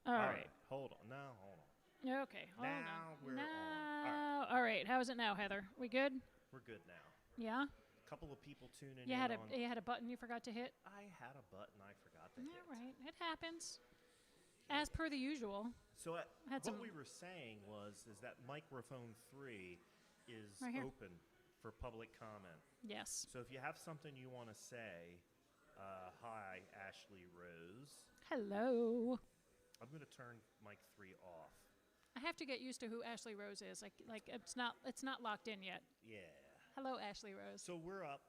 All right. Hold on. Now, hold on. Okay, hold Now on. we're Now, all right. How is it now, Heather? We good? We're good now. Yeah. A couple of people tuning You in had on. you had a button you forgot to hit. I had a button I forgot to hit. All right, it happens. As per the usual. So Had what some- we were saying is that microphone 3 is Right here. open for public comment. Yes. So if you have something you want to say, hi, Ashley Rose. Hello. I'm going to turn mic 3 off. I have to get used to who Ashley Rose is. Like it's not locked in yet. Yeah. Hello, Ashley Rose. So we're up.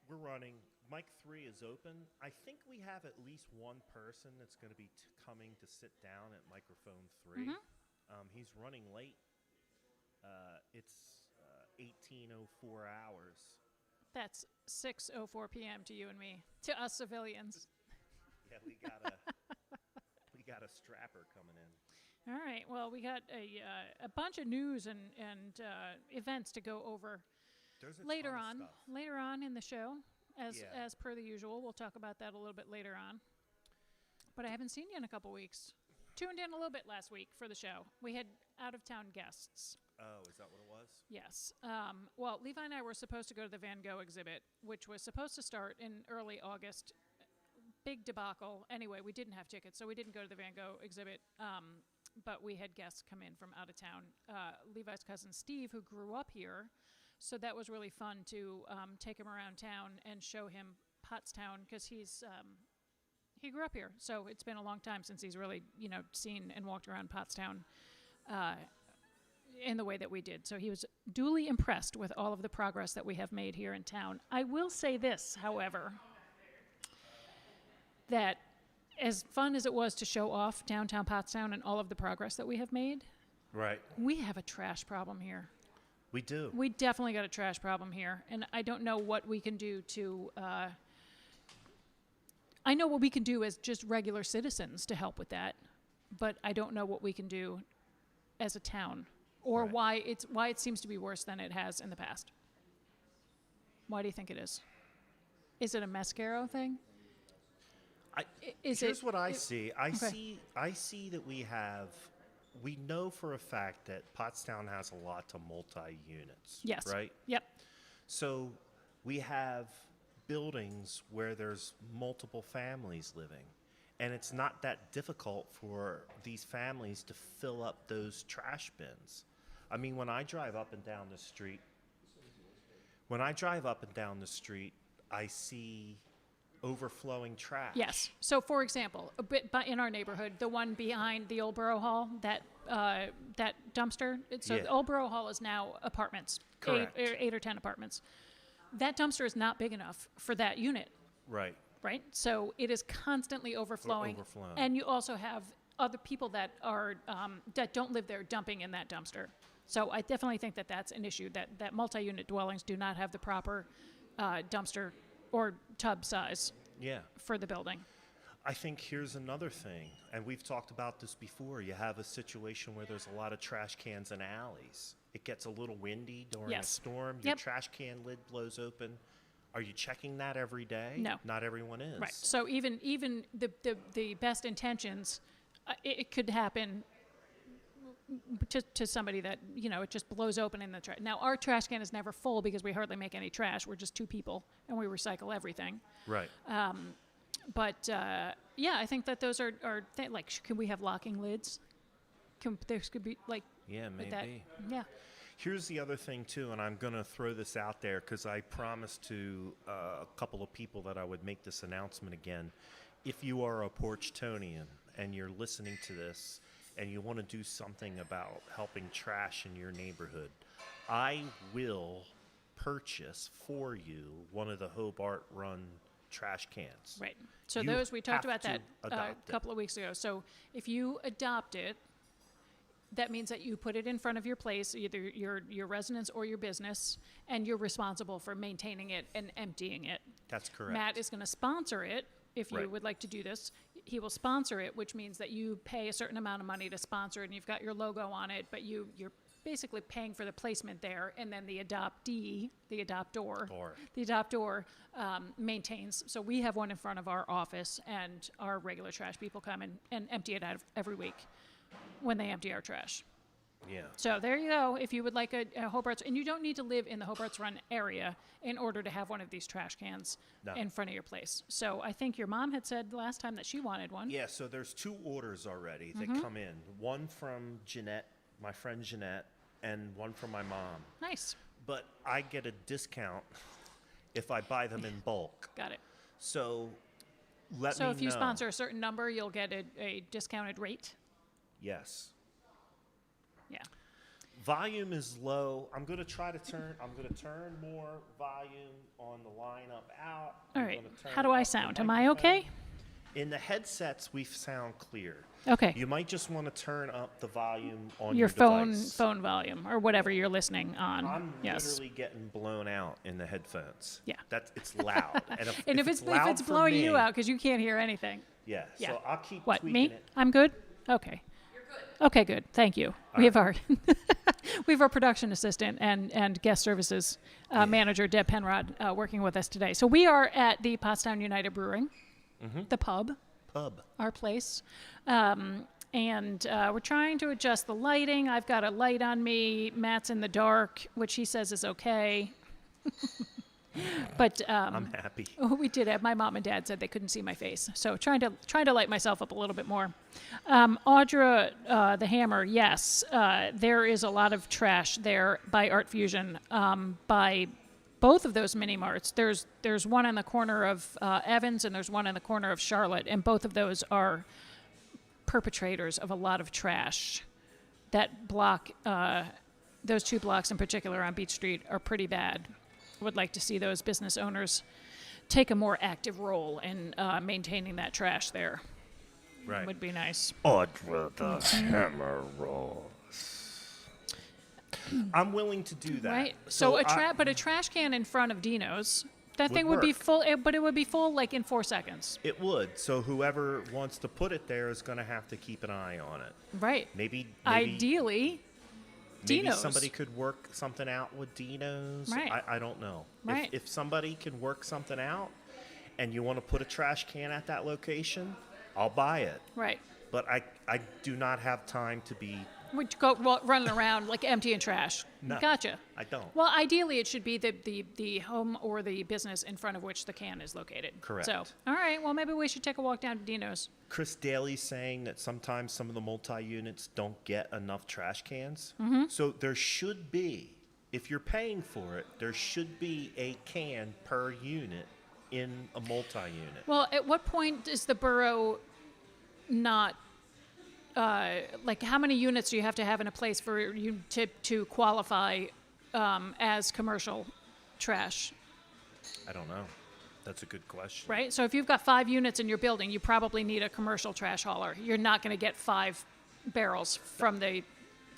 We're running. Mic 3 is open. I think we have at least one person that's going to be coming to sit down at microphone 3. He's running late. It's 18:04 hours. That's 6:04 p.m. to you and me, to us civilians. Yeah, we got a strapper coming in. All right. Well, we got a bunch of news and events to go over There's a later ton of on. stuff. Later on in the show, as Yeah. as per the usual, we'll talk about that a little bit later on. But I haven't seen you in a couple weeks. Tuned in a little bit last week for the show. We had out of town guests. Oh, is that what it was? Yes. Well, Levi and I were supposed to go to the Van Gogh exhibit, which was supposed to start in early August. Big debacle. Anyway, we didn't have tickets, so we didn't go to the Van Gogh exhibit. But we had guests come in from out of town. Levi's cousin Steve, who grew up here, so that was really fun to take him around town and show him Pottstown, because he grew up here. So it's been a long time since he's really, seen and walked around Pottstown in the way that we did. So he was duly impressed with all of the progress that we have made here in town. I will say this, however, that as fun as it was to show off downtown Pottstown and all of the progress that we have made, Right. we have a trash problem here. We do. We definitely got a trash problem here, and I don't know what we can do to. I know what we can do as just regular citizens to help with that, but I don't know what we can do as a town, or Right. why it seems to be worse than it has in the past. Why do you think it is? Is it a mascaro thing? Here's what I see. Okay. I see that we know for a fact that Pottstown has a lot of multi-units. Yes. Right? Yep. So we have buildings where there's multiple families living. And it's not that difficult for these families to fill up those trash bins. I mean, when I drive up and down the street, I see overflowing trash. Yes. So, for example, a bit in our neighborhood, the one behind the old Borough Hall, that dumpster. So Yeah. the old Borough Hall is now apartments, Correct. eight or 10 apartments. That dumpster is not big enough for that unit, Right. right? So it is constantly overflowing. Overflowing. And you also have other people that are that don't live there dumping in that dumpster. So I definitely think that that's an issue, that multi-unit dwellings do not have the proper dumpster or tub size Yeah. for the building. I think here's another thing, and we've talked about this before. You have a situation where there's a lot of trash cans in alleys. It gets a little windy during a Yes. storm. Your Yep. trash can lid blows open. Are you checking that every day? No. Not everyone is. Right. So even the best intentions, it could happen to somebody that, it just blows open in the trash. Now, our trash can is never full because we hardly make any trash. We're just two people, and we recycle everything. Right. But yeah, I think that those are like, can we have locking lids? There could be like Yeah, with maybe. that. Yeah. Here's the other thing, too, and I'm going to throw this out there because I promised to a couple of people that I would make this announcement again. If you are a Porchtonian and you're listening to this and you want to do something about helping trash in your neighborhood, I will purchase for you one of the Hobart Run trash cans. Right. So You we talked have about that to a adopt it. couple of weeks ago. So if you adopt it, that means that you put it in front of your place, either your residence or your business, and you're responsible for maintaining it and emptying it. That's correct. Matt is going to sponsor it if you Right. would like to do this. He will sponsor it, which means that you pay a certain amount of money to sponsor it, and you've got your logo on it, but you're basically paying for the placement there, and then the adoptee, the adoptor, Or- the adoptor maintains. So we have one in front of our office, and our regular trash people come and empty it out every week when they empty our trash. Yeah. So there you go. If you would like a Hobart's, and you don't need to live in the Hobart's Run area in order to have one of these trash cans No. in front of your place. So I think your mom had said last time that she wanted one. Yeah, so there's 2 orders already that come in. One from Jeanette, my friend Jeanette, and one from my mom. Nice. But I get a discount if I buy them in bulk. Got it. So let me So know. if you sponsor a certain number, you'll get a discounted rate. Yes. Yeah. Volume is low. I'm going to turn more volume on the lineup out. All I'm right. gonna turn How do I up the sound? Am I microphone. okay? In the headsets, we sound clear. Okay. You might just want to turn up the volume on Your device. phone volume or whatever you're listening on. I'm yes. literally getting blown out in the headphones. Yeah. It's loud. And if If loud it's for blowing me, you out because you can't hear anything. Yeah. Yeah. So I'll keep What, tweaking me? it. I'm good? Okay. You're good. Okay, good. Thank you. We have our we have our production assistant and guest services manager, Deb Penrod, working with us today. So we are at the Pottstown United Brewing, the pub, our place. And we're trying to adjust the lighting. I've got a light on me. Matt's in the dark, which he says is okay. But I'm happy. we did have, my mom and dad said they couldn't see my face. So trying to light myself up a little bit more. Audra, the Hammer, yes, there is a lot of trash there by Art Fusion, by both of those mini marts. There's one in the corner of Evans and there's one in the corner of Charlotte, and both of those are perpetrators of a lot of trash. That block, those 2 blocks in particular on Beach Street are pretty bad. Would like to see those business owners take a more active role in maintaining that trash there. Right. Would be nice. Audra the Hammer rolls. I'm willing to do that. Right. So but a trash can in front of Dino's, that Would thing would be work. full, but it would be full like in 4 seconds. It would. So whoever wants to put it there is going to have to keep an eye on it. Right. Maybe Ideally, maybe Dino's. somebody could work something out with Dino's. Right. I don't know. Right. If somebody can work something out and you want to put a trash can at that location, I'll buy it. Right. But I do not have time to be... Would go running around like emptying trash. No, Gotcha. I don't. Well, ideally, it should be the home or the business in front of which the can is located. Correct. So, all right. Well, maybe we should take a walk down to Dino's. Chris Daly's saying that sometimes some of the multi-units don't get enough trash cans. Mm-hmm. So there should be, if you're paying for it, there should be a can per unit in a multi-unit. Well, at what point is the borough not like how many units do you have to have in a place for you to qualify as commercial trash? I don't know. That's a good question. Right. So if you've got 5 units in your building, you probably need a commercial trash hauler. You're not going to get 5 barrels from the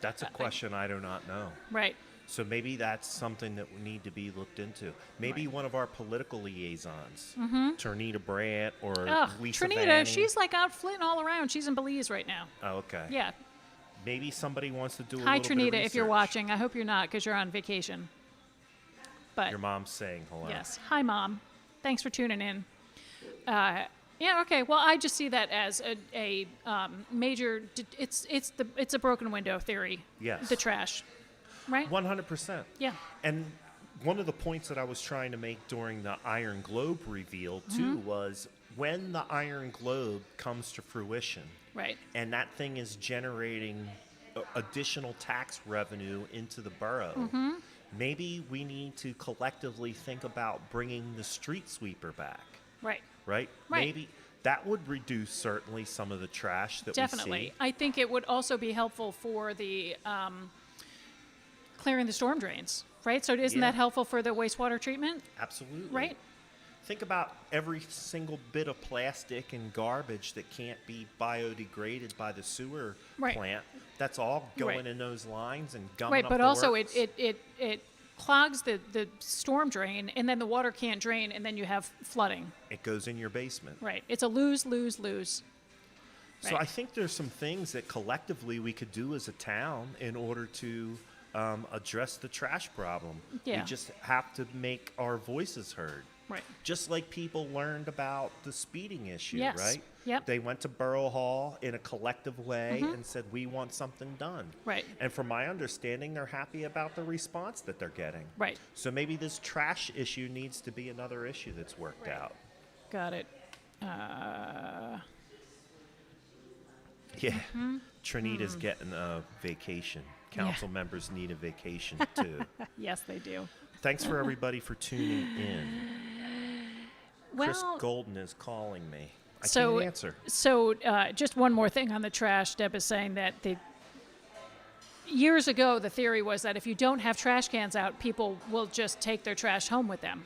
That's a question I do not know. right. So maybe that's something that would need to be looked into. Maybe one of our political liaisons, Ternita Brandt or Ugh, Lisa Trinita, Vanning. she's like out flitting all around. She's in Belize right now. Oh, okay. Yeah. Maybe somebody wants to do a Hi, little bit of Trinita, if you're research. watching. I hope you're not because you're on vacation. But Your mom's saying hello. yes. Hi, Mom. Thanks for tuning in. Yeah. Okay. Well, I just see that as a major. It's a broken window theory. Yes. The trash. Right. 100%. Yeah. And one of the points that I was trying to make during the Iron Globe reveal, too, was when the Iron Globe comes to fruition Right. and that thing is generating additional tax revenue into the borough, maybe we need to collectively think about bringing the street sweeper back, Right. right? Right. Maybe that would reduce certainly some of the trash that we Definitely. see. I think it would also be helpful for the clearing the storm drains. Right. So isn't Yeah. that helpful for the wastewater treatment? Absolutely. Right. Think about every single bit of plastic and garbage that can't be biodegraded by the sewer Right. plant. That's all going Right. in those lines and gumming Right, up but the also works. it clogs the storm drain, and then the water can't drain, and then you have flooding. It goes in your basement. Right. It's a lose, lose, lose. So Right. I think there's some things that collectively we could do as a town in order to address the trash problem. Yeah. We just have to make our voices heard. Right. Just like people learned about the speeding issue, Yes. right? Yep. They went to Borough Hall in a collective way and said, we want something done. Right. And from my understanding, they're happy about the response that they're getting. Right. So maybe this trash issue needs to be another issue that's worked Right. out. Got it. Yeah. Trinita's getting a vacation. Council members need a vacation too. Yes, they do. Thanks for everybody for tuning in. Chris Well, Golden is calling me. I so can't answer. so just one more thing on the trash. Deb is saying that years ago the theory was that if you don't have trash cans out, people will just take their trash home with them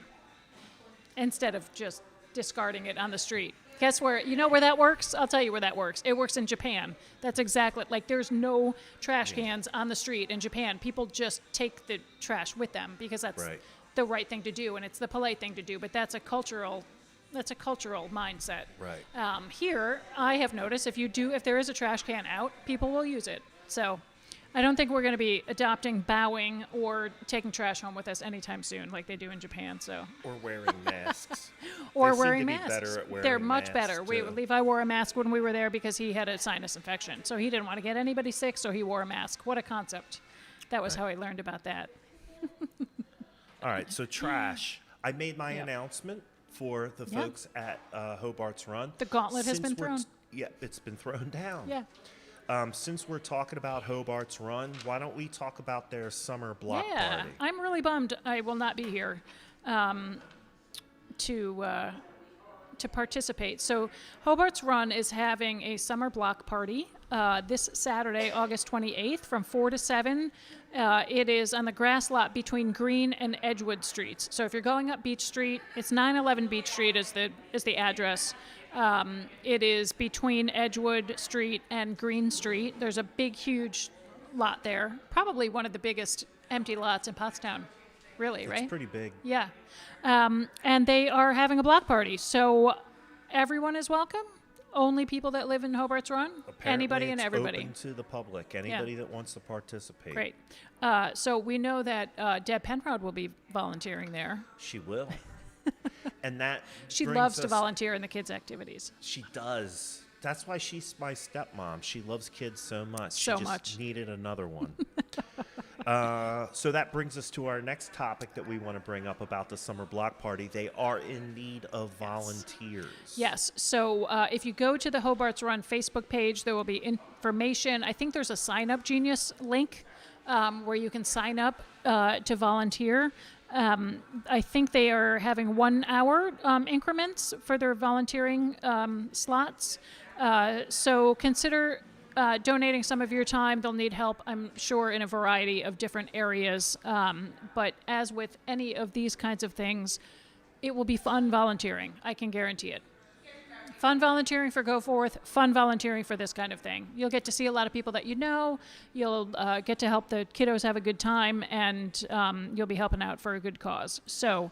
instead of just discarding it on the street. Guess where? You know where that works? I'll tell you where that works. It works in Japan. That's exactly, like, there's no trash cans on the street in Japan. People just take the trash with them because that's Right. the right thing to do and it's the polite thing to do. But that's a cultural mindset. Right. Here, I have noticed if there is a trash can out, people will use it. So I don't think we're going to be adopting bowing or taking trash home with us anytime soon like they do in Japan. So. Or wearing masks. Or They wearing seem to be masks. better at wearing They're much masks, better. too. Levi wore a mask when we were there because he had a sinus infection. So he didn't want to get anybody sick, so he wore a mask. What a concept. That was how I learned about that. All right, so trash. I made my Yep. announcement for the Yep. folks at Hobart's Run. The gauntlet has Since been we're thrown. Yeah, it's been thrown down. Yeah. Since we're talking about Hobart's Run, why don't we talk about their summer block Yeah. party? I'm really bummed I will not be here to participate. So Hobart's Run is having a summer block party this Saturday, August 28th from 4 to 7. It is on the grass lot between Green and Edgewood Streets. So if you're going up Beach Street, it's 911 Beach Street is the address. It is between Edgewood Street and Green Street. There's a big, huge lot there. Probably one of the biggest empty lots in Pottstown. Really, It's right? pretty big. Yeah. And they are having a block party. So everyone is welcome. Only people that live in Hobart's Run. Apparently Anybody and it's everybody. open to the public. Anybody that wants to participate. Great. So we know that Deb Penrod will be volunteering there. She will. And that She brings loves to us- volunteer in the kids' activities. She does. That's why she's my stepmom. She loves kids so much. So she just much. needed another one. So that brings us to our next topic that we want to bring up about the summer block party. They are in need of volunteers. Yes. So if you go to the Hobart's Run Facebook page, there will be information. I think there's a Sign Up Genius link where you can sign up to volunteer. I think they are having 1 hour increments for their volunteering slots. So consider donating some of your time. They'll need help, I'm sure, in a variety of different areas. But as with any of these kinds of things, it will be fun volunteering. I can guarantee it. Fun volunteering for Go Forth, fun volunteering for this kind of thing. You'll get to see a lot of people that you know. You'll get to help the kiddos have a good time, and you'll be helping out for a good cause. So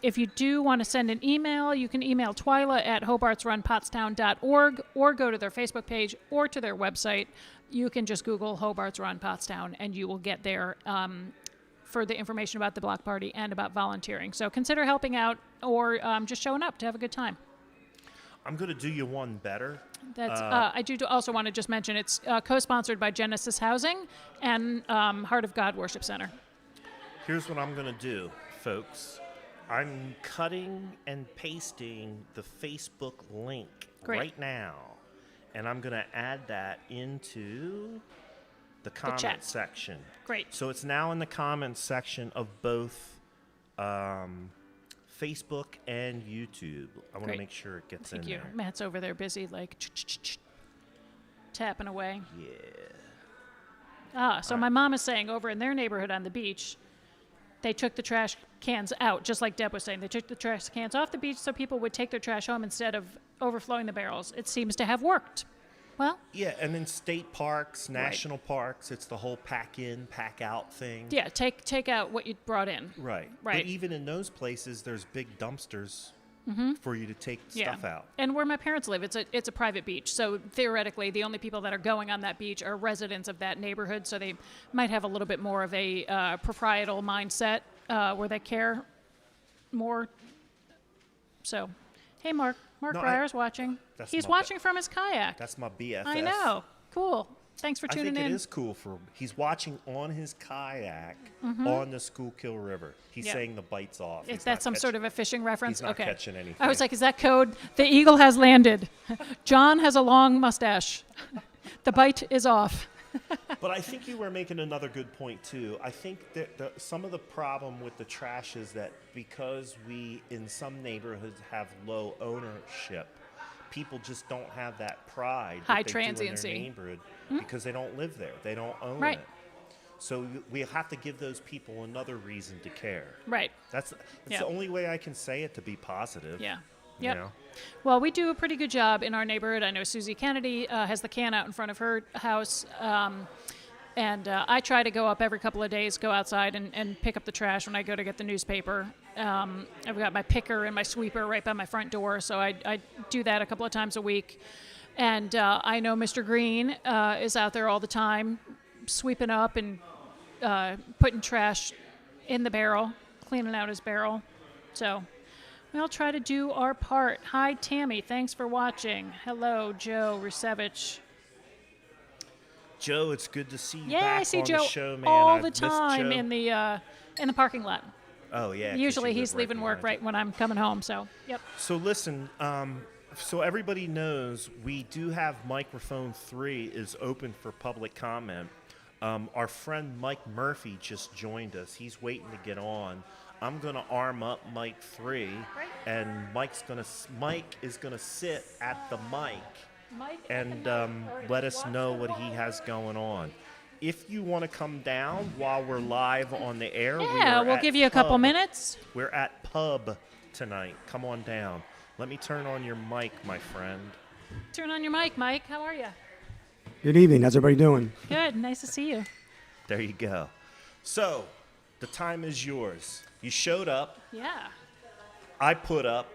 if you do want to send an email, you can email Twyla at hobartsrunpottstown.org or go to their Facebook page or to their website. You can just Google Hobart's Run Pottstown, and you will get there for the information about the block party and about volunteering. So consider helping out or just showing up to have a good time. I'm going to do you one better. That's I do also want to just mention it's co-sponsored by Genesis Housing and Heart of God Worship Center. Here's what I'm going to do, folks. I'm cutting and pasting the Facebook link Great. right now, and I'm going to add that into the comment chat. section. Great. So it's now in the comments section of both Facebook and YouTube. I want to Great. make sure it gets Thank in you. there. Matt's over there busy, like tapping away. Yeah. So my mom is saying over in their neighborhood on the beach, they took the trash cans out, just like Deb was saying. They took the trash cans off the beach so people would take their trash home instead of overflowing the barrels. It seems to have worked. Well, Yeah, and then state parks, national parks, it's the whole pack in, pack out thing. yeah, take out what you brought in. Right. Right. But even in those places, there's big dumpsters for you to take stuff out. And where my parents live, it's a private beach. So theoretically, the only people that are going on that beach are residents of that neighborhood. So they might have a little bit more of a proprietal mindset where they care more. So, hey, Mark Breyer's watching. He's watching from his kayak. That's my BFF. I know. Cool. Thanks for tuning in. I think it is cool he's watching on his kayak on the Schuylkill River. He's saying the bite's off. Is that some sort of a fishing reference? He's not catching anything. I was like, is that code? The eagle has landed. John has a long mustache. The bite is off. But I think you were making another good point, too. I think that some of the problem with the trash is that because we, in some neighborhoods, have low ownership, people just don't have that pride high that they transiency do in their neighborhood because they don't live there. They don't own it. So we have to give those people another reason to care. Right. That's the only way I can say it to be positive. Yeah. You know? Well, we do a pretty good job in our neighborhood. I know Susie Kennedy has the can out in front of her house. And I try to go up every couple of days, go outside and pick up the trash when I go to get the newspaper. I've got my picker and my sweeper right by my front door, so I do that a couple of times a week. And I know Mr. Green is out there all the time sweeping up and putting trash in the barrel, cleaning out his barrel. So we'll try to do our part. Hi, Tammy. Thanks for watching. Hello, Joe Rusevich. Joe, it's good to see you back I see on Joe the show, man. all I've the time Joe. in the parking lot. Oh, yeah. Usually he's leaving work right when I'm coming home, so, yep. So listen, so everybody knows we do have microphone 3 is open for public comment. Our friend Mike Murphy just joined us. He's waiting to get on. I'm going to arm up Mike 3, and Mike is going to sit at the mic and let us know what he has going on. If you want to come down while we're live on the air, we'll give you a couple minutes. We're at Pub tonight. Come on down. Let me turn on your mic, my friend. Turn on your mic, Mike. How are you? Good evening. How's everybody doing? Good. Nice to see you. There you go. So, the time is yours. You showed up. Yeah. I put up.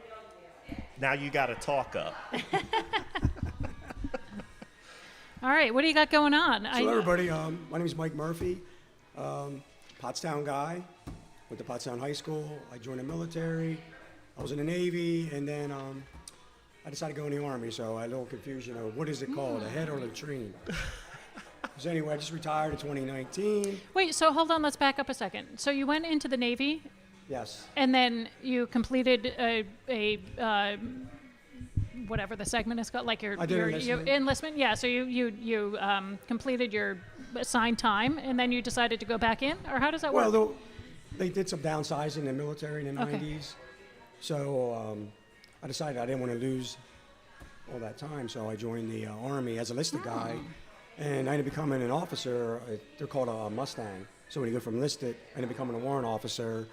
Now you got to talk up. All right, what do you got going on? So everybody, my name is Mike Murphy, Pottstown guy, went to Pottstown High School. I joined the military. I was in the Navy, and then I decided to go in the Army, so I had a little confusion of what is it called, a head or a latrine? So anyway, I just retired in 2019. Wait, so hold on, let's back up a second. So you went into the Navy? Yes. And then you completed a whatever the segment is called, like your enlistment. Yeah. So you completed your assigned time, and then you decided to go back in, or how does that work? Well, they did some downsizing in the military in the 90s, so I decided I didn't want to lose all that time, so I joined the Army as a listed guy, and I ended up becoming an officer. They're called a Mustang. So when you go from listed, I ended up becoming a warrant officer.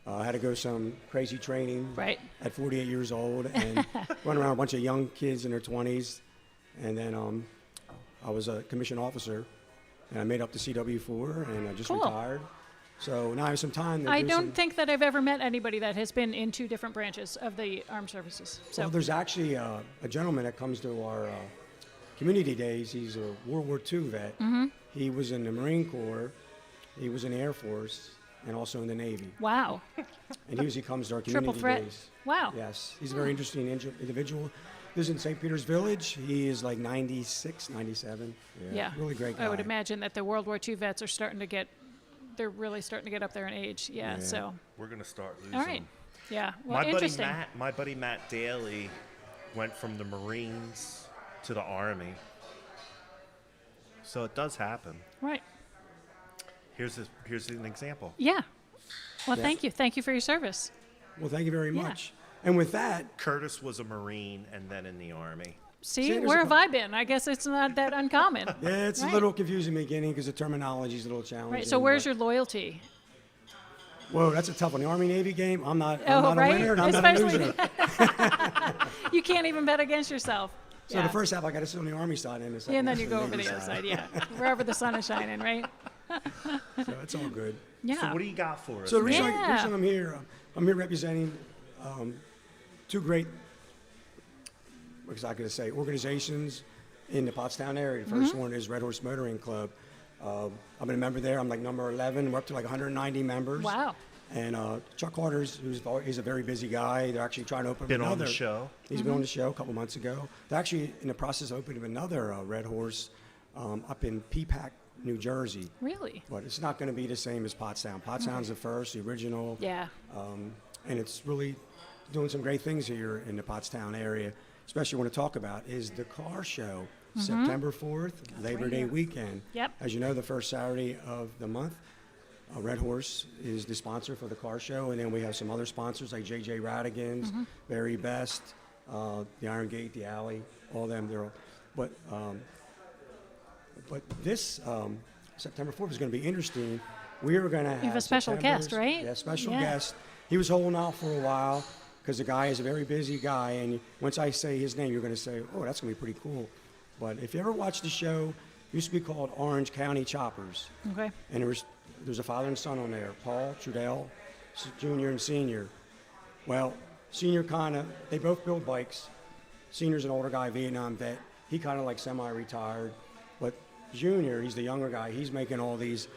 I had to go some crazy training at 48 years old and run around a bunch of young kids in their 20s. And then I was a commissioned officer, and I made up to CW4, and I just retired. So now I have some time. I don't think that I've ever met anybody that has been in 2 different branches of the armed services. So. Well, there's actually a gentleman that comes to our community days. He's a World War II vet. Mm-hmm. He was in the Marine Corps. He was in the Air Force. And also in the Navy. Wow. And he usually comes to our community Triple threat. days. Wow. Yes. He's a very interesting individual. Lives in St. Peter's Village. He is like 96, 97. Yeah. Really great guy. I would imagine that the World War II vets are they're really starting to get up there in age. Yeah. So. We're going to start losing. All right. Yeah. Well, interesting. My buddy Matt Daly went from the Marines to the Army. So it does happen. Right. Here's an example. Yeah. Well, thank you. Thank you for your service. Well, thank you very much. And with that... Curtis was a Marine and then in the Army. See, where have I been? I guess it's not that uncommon. Yeah, it's a little confusing in the beginning because the terminology is a little challenging. Right, so where's your loyalty? Whoa, that's a tough one. The Army-Navy game, I'm not a winner and I'm Especially not a loser. You can't even bet against yourself. So the first half, I got to sit on the Army side. And then you go over the other side, wherever the sun is shining, right? So it's all good. Yeah. So what do you got for us? So the reason I'm here representing two great, what was I going to say, organizations in the Pottstown area. The first one is Red Horse Motoring Club. I've been a member there. I'm like number 11. We're up to like 190 members. Wow. And Chuck Carter's, he's a very busy guy. They're actually trying to open Been another. on the show. He's been on the show a couple months ago. They're actually in the process of opening another Red Horse up in Peapack, New Jersey. Really? But it's not going to be the same as Pottstown. Pottstown's the first, the original. Yeah. And it's really doing some great things here in the Pottstown area. Especially want to talk about is the car show, September 4th, Labor Day weekend. Yep. As you know, the first Saturday of the month, Red Horse is the sponsor for the car show, and then we have some other sponsors like JJ Radigan's, Very Best, the Iron Gate, the Alley, all them. They're all, but this September 4th is going to be interesting. We are going to have a special guest, September's- right? Yeah, special Yeah. guest. He was holding out for a while because the guy is a very busy guy, and once I say his name, you're going to say, "Oh, that's going to be pretty cool." But if you ever watched the show, it used to be called Orange County Choppers, Okay. and there's a father and son on there, Paul Trudell, Junior and Senior. Well, Senior they both build bikes. Senior's an older guy, Vietnam vet. He kind of like semi-retired, but Junior, he's the younger guy. He's making all these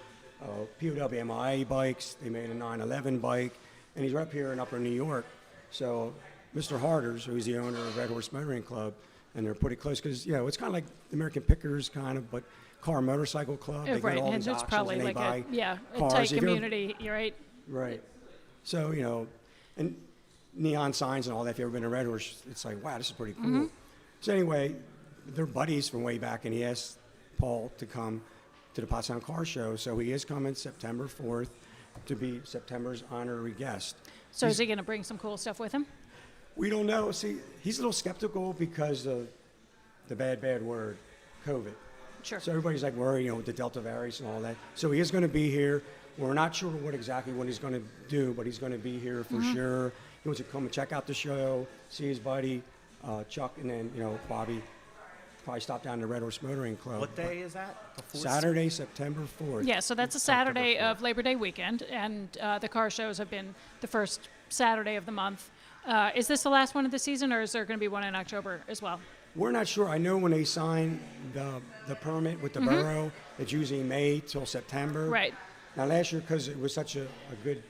POW MIA bikes. They made a 911 bike, and he's right up here in Upper New York. So Mr. Harders, who's the owner of Red Horse Motoring Club, and they're pretty close because, it's kind of like the American Pickers kind of, but car motorcycle club. They Right. get all And these it's auctions probably and they like buy a cars. tight If you're- community. You're right. Right. So, and neon signs and all that. If you've ever been to Red Horse, it's like, wow, this is pretty cool. So anyway, they're buddies from way back, and he asked Paul to come to the Pottstown Car Show. So he is coming September 4th to be September's honorary guest. So is he going to bring some cool stuff with him? We don't know. See, he's a little skeptical because of the bad word, COVID. Sure. So everybody's like worried, with the Delta variants and all that. So he is going to be here. We're not sure what he's going to do, but he's going to be here for sure. He wants to come and check out the show, see his buddy, Chuck, and then, Bobby. Probably stop down to Red Horse Motoring Club. What day is that? The fourth? Saturday, September 4th. Yeah, so that's a Saturday of Labor Day weekend, and the car shows have been the first Saturday of the month. Is this the last one of the season, or is there going to be one in October as well? We're not sure. I know when they sign the permit with the borough, it's usually May till September. Right. Now, last year, because it was such a good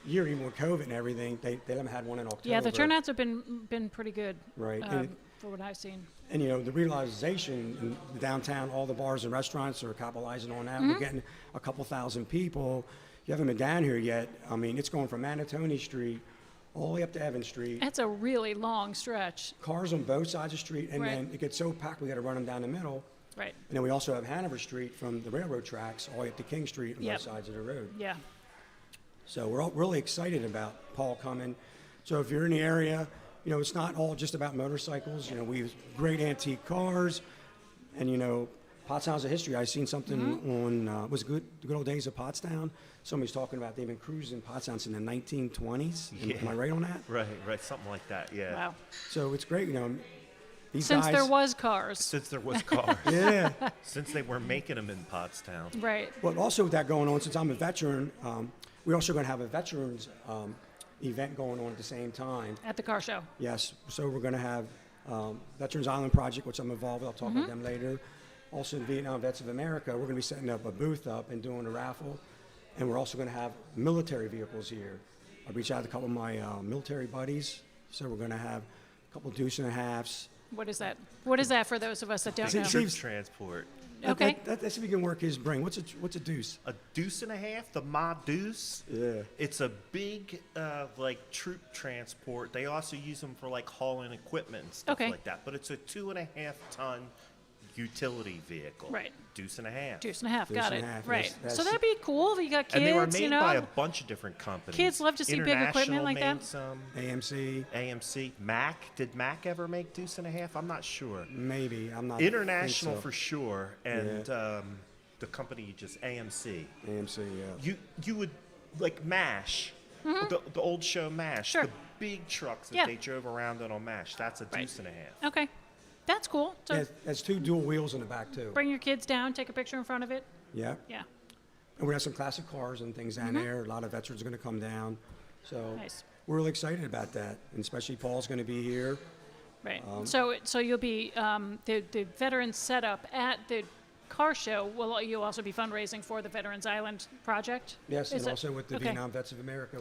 year, even with COVID and everything, they haven't had one in October. Yeah, the turnouts have been pretty good. Right. For what I've seen. And, the realization in downtown, all the bars and restaurants are capitalizing on that. We're getting a couple thousand people. You haven't been down here yet. I mean, it's going from Manatoni Street all the way up to Evans Street. That's a really long stretch. Cars on both sides of the street, and Right. then it gets so packed we got to run them down the middle. Right. And then we also have Hanover Street from the railroad tracks all the way up to King Street on Yep. both sides of the road. Yeah. So we're all really excited about Paul coming. So if you're in the area, it's not all just about motorcycles. We have great antique cars, and Pottstown's a history. I seen something on was the good old days of Pottstown. Somebody's talking about they've been cruising Pottstown since the 1920s. Am I right on that? Right, something like that, yeah. Wow. So it's great. These Since guys, there was cars. Since there was cars. yeah. Since they were making them in Pottstown. Right. But also with that going on, since I'm a veteran, we're also going to have a veterans event going on at the same time. At the car show. Yes, so we're going to have Veterans Island Project, which I'm involved with. I'll talk about them later. Also, the Vietnam Vets of America, we're going to be setting up a booth up and doing a raffle. And we're also going to have military vehicles here. I reached out to a couple of my military buddies. So we're going to have a couple deuce and a halves. What is that? What is that for those of us that don't See- know? see- Troop transport. Okay. That's if he can work his brain. What's a deuce? A deuce and a half, the Ma Deuce. Yeah. It's a big, troop transport. They also use them for hauling equipment and stuff Okay. like that. But it's a 2.5 ton utility vehicle. Right. Deuce and a half. Deuce and a half. Deuce Got and it. a half, Right. that's- So that'd be cool. You got kids, And they were made you know. by a bunch of different companies. Kids love to see big equipment International like that. made some. AMC, AMC. Mac. Did Mac ever make deuce and a half? I'm not sure. maybe. I'm not. International think so. for sure. And the company just AMC. AMC, yeah. You would like MASH, the old show MASH, Sure. the big trucks that Yeah. they drove around on MASH. That's a deuce and a half. Okay. That's cool. So Yeah, that's two dual wheels in the back too. bring your kids down, take a picture in front of it. Yeah. Yeah. And we have some classic cars and things down there. A lot of veterans are going to come down. So Nice. we're really excited about that, and especially Paul's going to be here. Right. So you'll be the veterans setup at the car show. Will you also be fundraising for the Veterans Island project? Yes, Is and it- also with the okay. Vietnam Vets of America.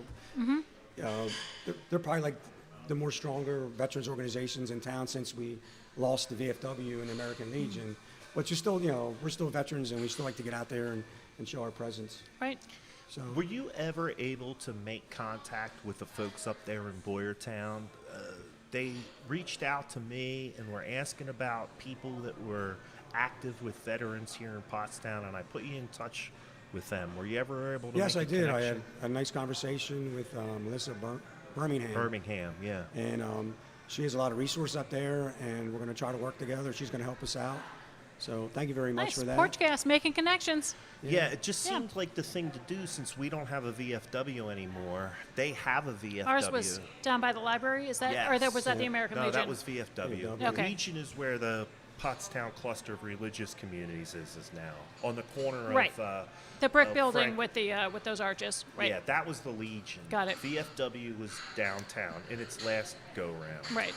They're probably like the more stronger veterans organizations in town since we lost the VFW and the American Legion. But you're still, we're still veterans, and we still like to get out there and show our presence. Right. So Were you ever able to make contact with the folks up there in Boyertown? They reached out to me and were asking about people that were active with veterans here in Pottstown, and I put you in touch with them. Were you ever able to yes, I make a did. I connection? had a nice conversation with Melissa Birmingham. Birmingham, yeah. And she has a lot of resources up there, and we're going to try to work together. She's going to help us out. So thank you very much Nice. for that. Porchcast, making connections. Yeah, it just Yeah. seemed like the thing to do since we don't have a VFW anymore. They have a VFW. Ours was down by the library. Is that, or that was that the Yeah. American No, Legion? that was VFW. VFW. The Okay. Legion is where the Pottstown cluster of religious communities is now, on the corner Right. of the brick of building Frank- with those arches. Right. Yeah, that was the Legion. Got it. VFW was downtown in its last go-round. Right.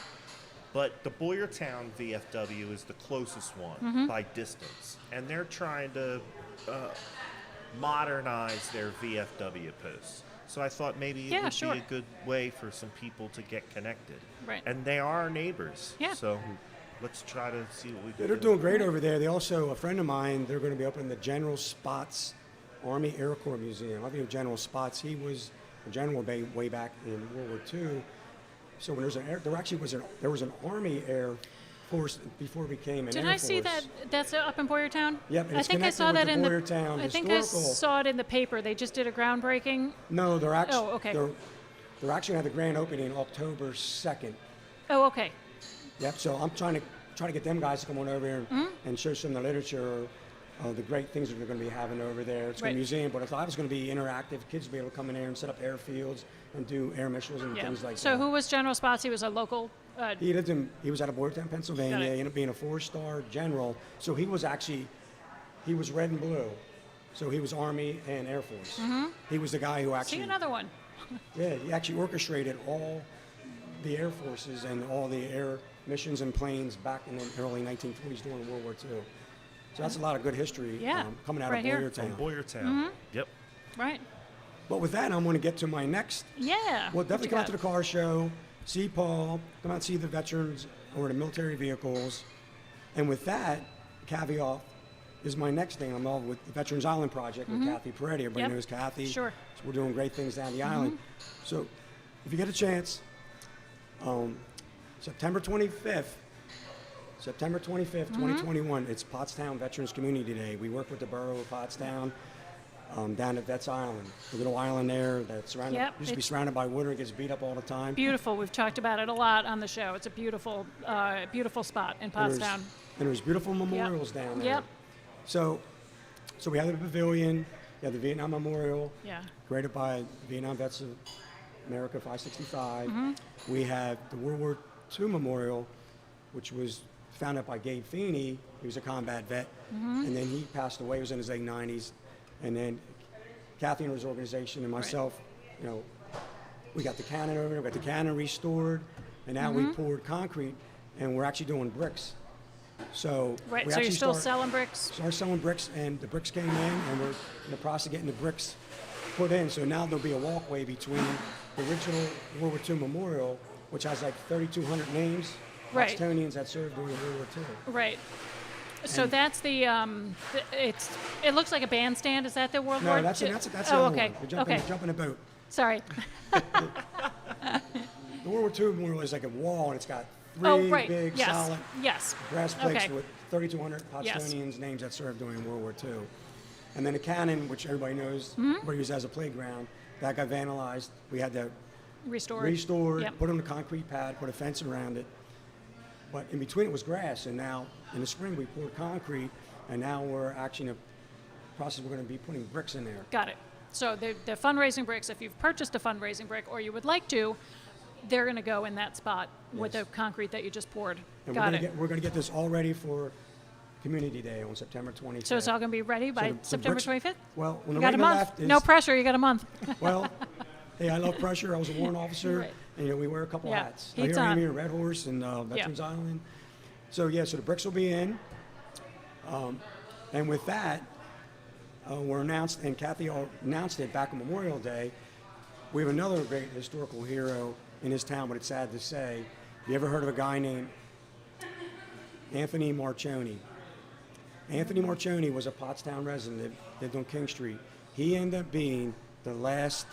But the Boyertown VFW is the closest one Mm-hmm. by distance. And they're trying to modernize their VFW posts. So I thought maybe it Yeah, would sure. be a good way for some people to get connected. Right. And they are our neighbors. Yeah. So let's try to see what we Yeah, can they're do. doing great over there. They also, a friend of mine, they're going to be opening the General Spots Army Air Corps Museum. I think General Spots, he was a general way back in World War II. So when there was an Army Air Force before it became an Did Air I see Force. that? That's up in Boyertown? Yep, and I it's think I connected saw with that the in the. Boyertown I think I Historical. saw it in the paper. They just did a groundbreaking. No, they're actually. Oh, okay. They're actually going to have the grand opening October 2nd. Oh, okay. Yep. So I'm trying to get them guys to come on over here Mm-hmm. and show some of the literature, the great things that they're going to be having over there. It's Right. a museum, but I thought it was going to be interactive. Kids will be able to come in there and set up airfields and do air missions and Yeah. things like So that. who was General Spots? He was a local. He was out of Boyertown, Pennsylvania. Got it. He ended up being a 4-star general. So he was red and blue. So he was Army and Air Force. He was the guy who See actually, another one. yeah, he actually orchestrated all the air forces and all the air missions and planes back in the early 1940s during World War II. So that's a lot of good history Yeah, coming out right of here. From Boyertown. Boyertown. Yep. Right. But with that, I'm going to get to my next. Yeah. Well, what definitely you come out got? to the car show, see Paul, come out and see the veterans or the military vehicles. And with that, caveat is my next thing. I'm involved with the Veterans Island Project with Kathy Peretti. Everybody Yep. knows Kathy. Sure. So we're doing great things down the island. So if you get a chance, September 25th, 2021, it's Pottstown Veterans Community Day. We work with the borough of Pottstown down at Vets Island, the little island there that's surrounded, Yep, used to be it's- surrounded by water, it gets beat up all the time. Beautiful. We've talked about it a lot on the show. It's a beautiful, beautiful spot in Pottstown. And there's beautiful memorials down there. Yep. So we have the pavilion, we have the Vietnam Memorial, Yeah. created by Vietnam Vets of America 565. We have the World War II Memorial, which was founded by Gabe Feeney. He was a combat vet, and then he passed away. He was in his late 90s. And then Kathy and his organization and myself, we got the cannon over there, we got the cannon restored, and now we poured concrete, and we're actually doing bricks. So Right. we So you're actually still selling bricks? started selling bricks, and the bricks came in, and we're in the process of getting the bricks put in. So now there'll be a walkway between the original World War II memorial, which has like 3,200 names, Right. Pottstonians that served during World War II. Right. So that's it looks like a bandstand. Is that the World War No, that's II? the Oh, other okay. one. You're Okay. jumping a boat. Sorry. The World War II memorial is like a wall, and it's got three Oh, right. big, Yes. solid Yes. brass plates Okay. with 3,200 Yes. Pottstonians' names that served during World War II. And then a cannon, which everybody knows, Mm-hmm. everybody uses as a playground, that got vandalized. We had that Restored. restored, Yep. put on a concrete pad, put a fence around it. But in between it was grass, and now in the spring we poured concrete, and now we're actually in a process, we're going to be putting bricks in there. Got it. So the fundraising bricks, if you've purchased a fundraising brick or you would like to, they're going to go in that spot with the Yes. concrete that you just poured. And Got we're it. going to get this all ready for Community Day on September 25th. So it's all going to be ready by the September bricks- 25th? Well, when You the got a regular month. left is, No pressure. You got a month. well, Hey, I love pressure. I was a warrant officer, Right. and we wear a couple Yeah. hats. Heat's Here I am on. here at Red Horse and Veterans Island. So so the bricks will be in, and with that, we're announced, and Kathy announced it back on Memorial Day. We have another great historical hero in this town, but it's sad to say. You ever heard of a guy named Anthony Marcioni? Anthony Marcioni was a Pottstown resident, lived on King Street. He ended up being the last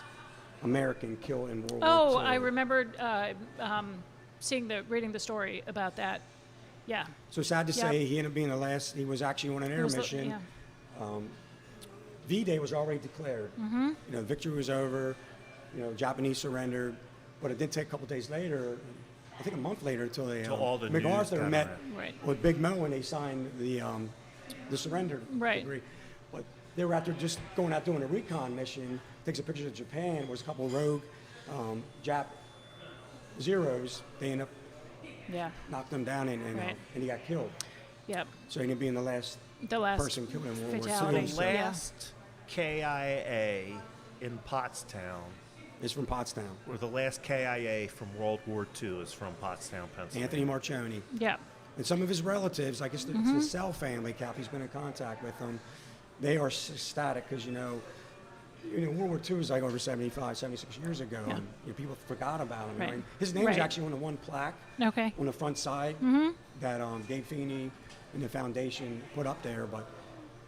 American killed in World Oh, War II. I remembered reading the story about that. Yeah. So sad to Yep. say, he ended up being the last. He was actually on an air It was the- mission. yeah. V-Day was already declared. Mm-hmm. Victory was over. Japanese surrendered, but it did take a couple days later. I think a month later until they Till all the news MacArthur got met around. Right. with Big Mo and they signed the surrender Right. degree. But they were after just going out doing a recon mission. Takes a picture of Japan. Was a couple of rogue Jap Zeros. They ended up Yeah. knocked them down and Right. he got killed. Yep. So he ended up being the last The last person killed in World War fatality. II. The So Yeah. last KIA in Pottstown, it's from Pottstown. or the last KIA from World War II, is from Pottstown, Pennsylvania. Anthony Marcioni. Yeah. And some of his relatives, like it's Mm-hmm. the Cell family, Kathy's been in contact with them. They are ecstatic because, World War II was like over 75, 76 years ago. Yeah. And people forgot about him. Right. And his name is Right. actually on the one plaque Okay. on the front side that Gabe Feeney and the foundation put up there. But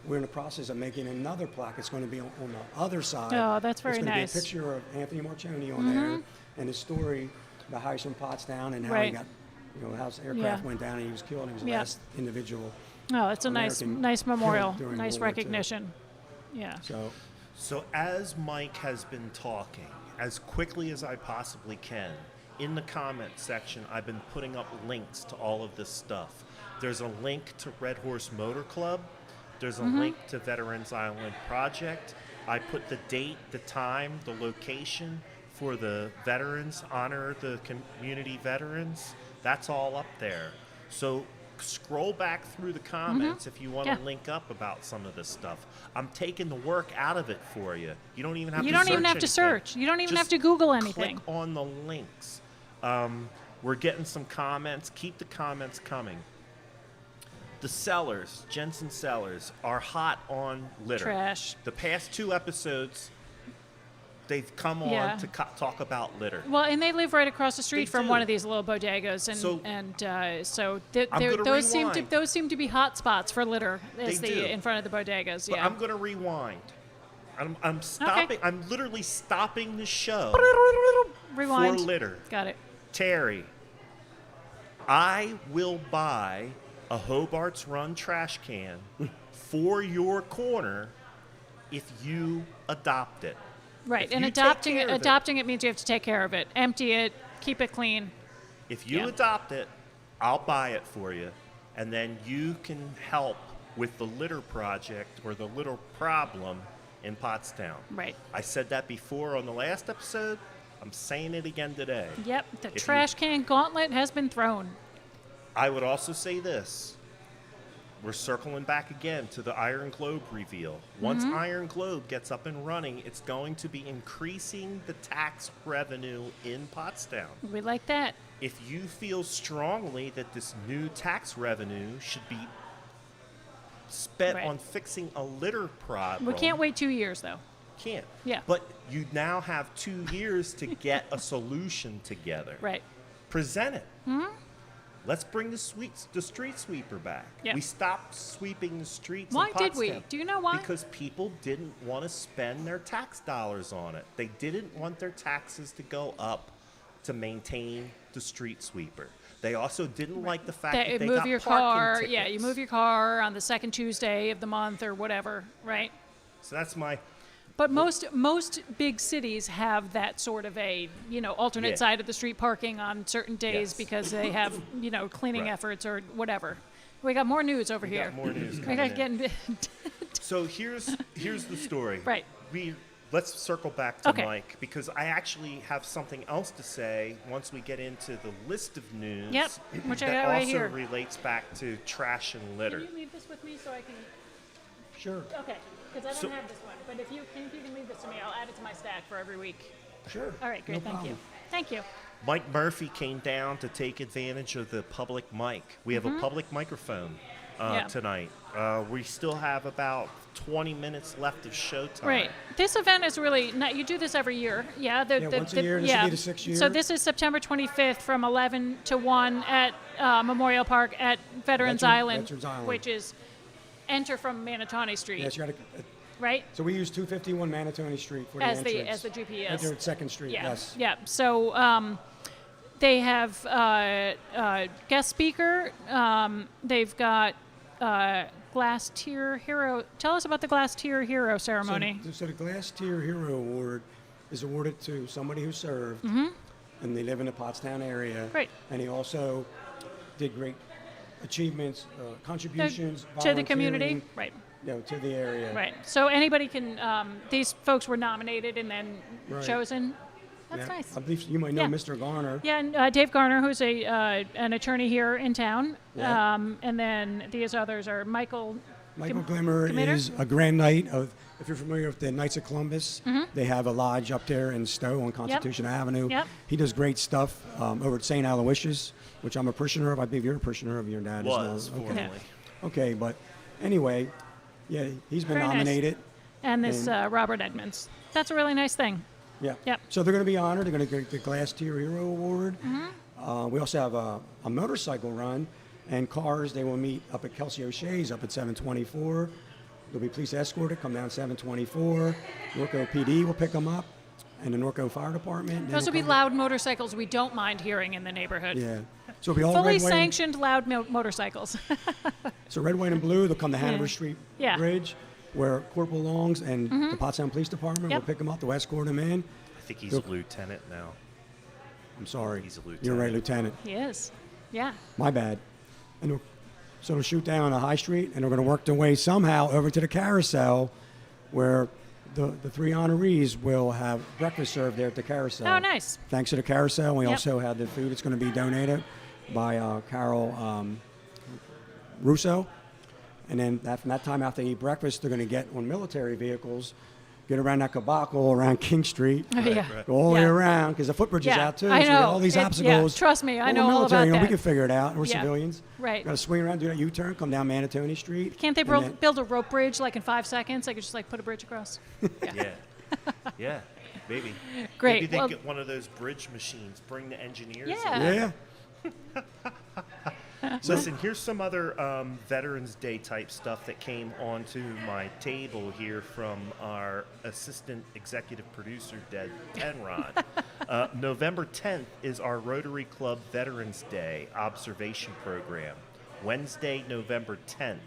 we're in the process of making another plaque. It's going to be on the other side. Oh, that's very It's going nice. to be a picture of Anthony Marcioni on there and his story about how he's from Pottstown and how Right. he got, how his aircraft Yeah. went down and he was killed. He was the Yeah. last individual. Oh, it's a nice American memorial. killed during Nice World War II. recognition. Yeah. So as Mike has been talking, as quickly as I possibly can, in the comment section, I've been putting up links to all of this stuff. There's a link to Red Horse Motor Club. There's a link to Veterans Island Project. I put the date, the time, the location for the veterans, honor the community veterans. That's all up there. So scroll back through the comments if you want to Yeah. link up about some of this stuff. I'm taking the work out of it for you. You don't even have You to don't search even have to anything. search. You don't even have Just to Google anything. Click on the links. We're getting some comments. Keep the comments coming. The sellers, Jensen sellers, are hot on litter. Trash. The past 2 episodes, they've come on Yeah. to talk about litter. Well, and they live right across the street They from do. one of these little bodegas, and So- so I'm gonna rewind. those seem to be hot spots for litter They do. in front of the bodegas. But Yeah. I'm going to rewind. I'm stopping. I'm literally stopping the show Rewind. for litter. Got it. Terry, I will buy a Hobart's Run trash can for your corner if you adopt it. Right. If And you take adopting care it, of it- adopting it means you have to take care of it, empty it, keep it clean. If you Yeah. adopt it, I'll buy it for you, and then you can help with the litter project or the litter problem in Pottstown. Right. I said that before on the last episode. I'm saying it again today. Yep. The If you- trash can gauntlet has been thrown. I would also say this. We're circling back again to the Iron Globe reveal. Once Iron Globe gets up and running, it's going to be increasing the tax revenue in Pottstown. We like that. If you feel strongly that this new tax revenue should be spent Right. on fixing a litter problem, We can't wait 2 years though. Can't. Yeah. But you now have 2 years to get a solution together. Right. Present it. Let's bring the street sweeper back. Yeah. We stopped sweeping the streets. Why in did we? Pottstown Do you know why? Because people didn't want to spend their tax dollars on it. They didn't want their taxes to go up to maintain the street sweeper. They also didn't like the fact that they move got your parking car. Yeah, you tickets. move your car on the second Tuesday of the month or whatever, right? So that's my. But most big cities have that sort of a alternate Yeah. side of the street parking on certain days Yes. because they have cleaning Right. efforts or whatever. We got more news over We here. got more news We coming got in. getting So here's the story. Right. Let's circle back to Okay. Mike because I actually have something else to say once we get into the list of news. Yep, which I that got right also here. relates back to trash and litter. Can you leave this with me so I can? sure. Okay, because I don't So- have this one. But if you can leave this to me, I'll add it to my stack for every week. Sure. All right, great. No Thank you. problem. Thank you. Mike Murphy came down to take advantage of the public mic. We have a public microphone Yeah. tonight. We still have about 20 minutes left of showtime. Right. This event is really not, you do this every year. Yeah. Once a year. This will be the 6th year. So this is September 25th from 11 to 1 at Memorial Park at Veterans Island, which is enter from Manatawny Street. Yes, you got to. Right? So we use 251 Manatoni Street for As the the entrance. GPS. Right there at 2nd Street. Yeah. Yes. Yeah. So they have guest speaker. They've got Glass Tier Hero. Tell us about the Glass Tier Hero ceremony. So the Glass Tier Hero Award is awarded to somebody who served, and they live in the Pottstown area. Great. And he also did great achievements, contributions To the community. volunteering, Right. To the area. Right. So anybody can. These folks were nominated and then Right. chosen. That's Yeah. nice. I believe you might know Yeah. Mr. Garner. Yeah, and Dave Garner, who's an attorney here in town, Yeah. and then these others are Michael. Michael Glimmer Glimmer? is a Grand Knight of, if you're familiar with the Knights of Columbus, they have a lodge up there in Stowe on Constitution Avenue. Yep. He does great stuff over at St. Aloysius, which I'm a parishioner of. I believe you're a parishioner of your dad Was as well. formerly. Okay, but anyway, yeah, he's been Very nice. nominated. And this Robert Edmonds. That's a really nice thing. Yeah. Yep. So they're going to be honored. They're going to get the Glass Tier Hero Award. Mm-hmm. We also have a motorcycle run and cars. They will meet up at Kelsey O'Shea's up at 724. There'll be police escorted, come down 724. Norco PD will pick them up, and the Norco Fire Department. Those will be loud motorcycles we don't mind hearing in the neighborhood. Yeah. So it'll be all Fully red, white, sanctioned loud motorcycles. so red, white, and blue. They'll come to Hanover Street Yeah. Bridge, where Corporal Longs and the Pottstown Police Department Yep. will pick them up. They'll escort them in. I think he's a lieutenant now. I'm sorry. He's a You're right, lieutenant. Lieutenant. He is. Yeah. My bad. And so they'll shoot down a high street, and they're going to work their way somehow over to the Carousel, where the 3 honorees will have breakfast served there at the Carousel. Oh, nice. Thanks to the Carousel. We Yep. also had the food that's going to be donated by Carol Russo. And then from that time after they eat breakfast, they're going to get on military vehicles, get around that caboclo around King Street, Oh, yeah. go all the way Yeah. around, because the footbridge is Yeah, out too. I So we got know. all these Yeah, obstacles. trust me, I Well, know we're all military, about We that. can figure it out. We're Yeah. civilians. Right. Got to swing around, do that U-turn, come down Manatoni Street. Can't they and then- build a rope bridge like in 5 seconds? They could just like put a bridge across. Yeah. Yeah. Maybe. Great. Maybe they Well- get one of those bridge machines. Bring the engineers. in. Yeah. Yeah. Listen, here's some other Veterans Day type stuff that came onto my table here from our assistant executive producer, Deb Penrod. November 10th is our Rotary Club Veterans Day observation program. Wednesday, November 10th.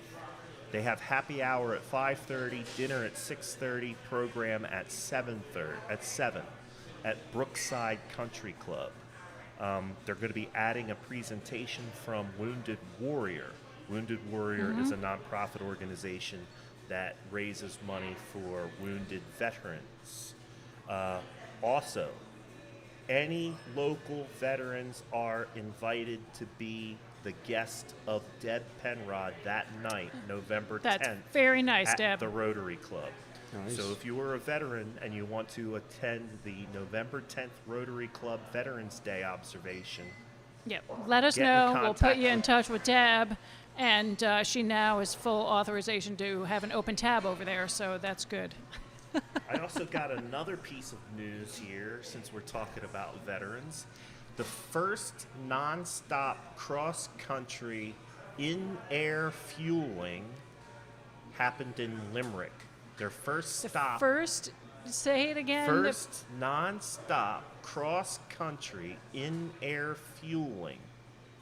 They have happy hour at 5:30, dinner at 6:30, program at 7 at Brookside Country Club. They're going to be adding a presentation from Wounded Warrior. Wounded Warrior is a nonprofit organization that raises money for wounded veterans. Also, any local veterans are invited to be the guest of Deb Penrod that night, November 10th. That's very nice, at Deb. the Rotary Club. Nice. So if you are a veteran and you want to attend the November 10th Rotary Club Veterans Day observation, Yep. Let us Get in know. We'll put contact you in with- touch with Deb. And she now has full authorization to have an open tab over there, so that's good. I also got another piece of news here since we're talking about veterans. The first nonstop cross-country in-air fueling happened in Limerick. Their first stop. First, say it again. First non-stop cross-country in-air fueling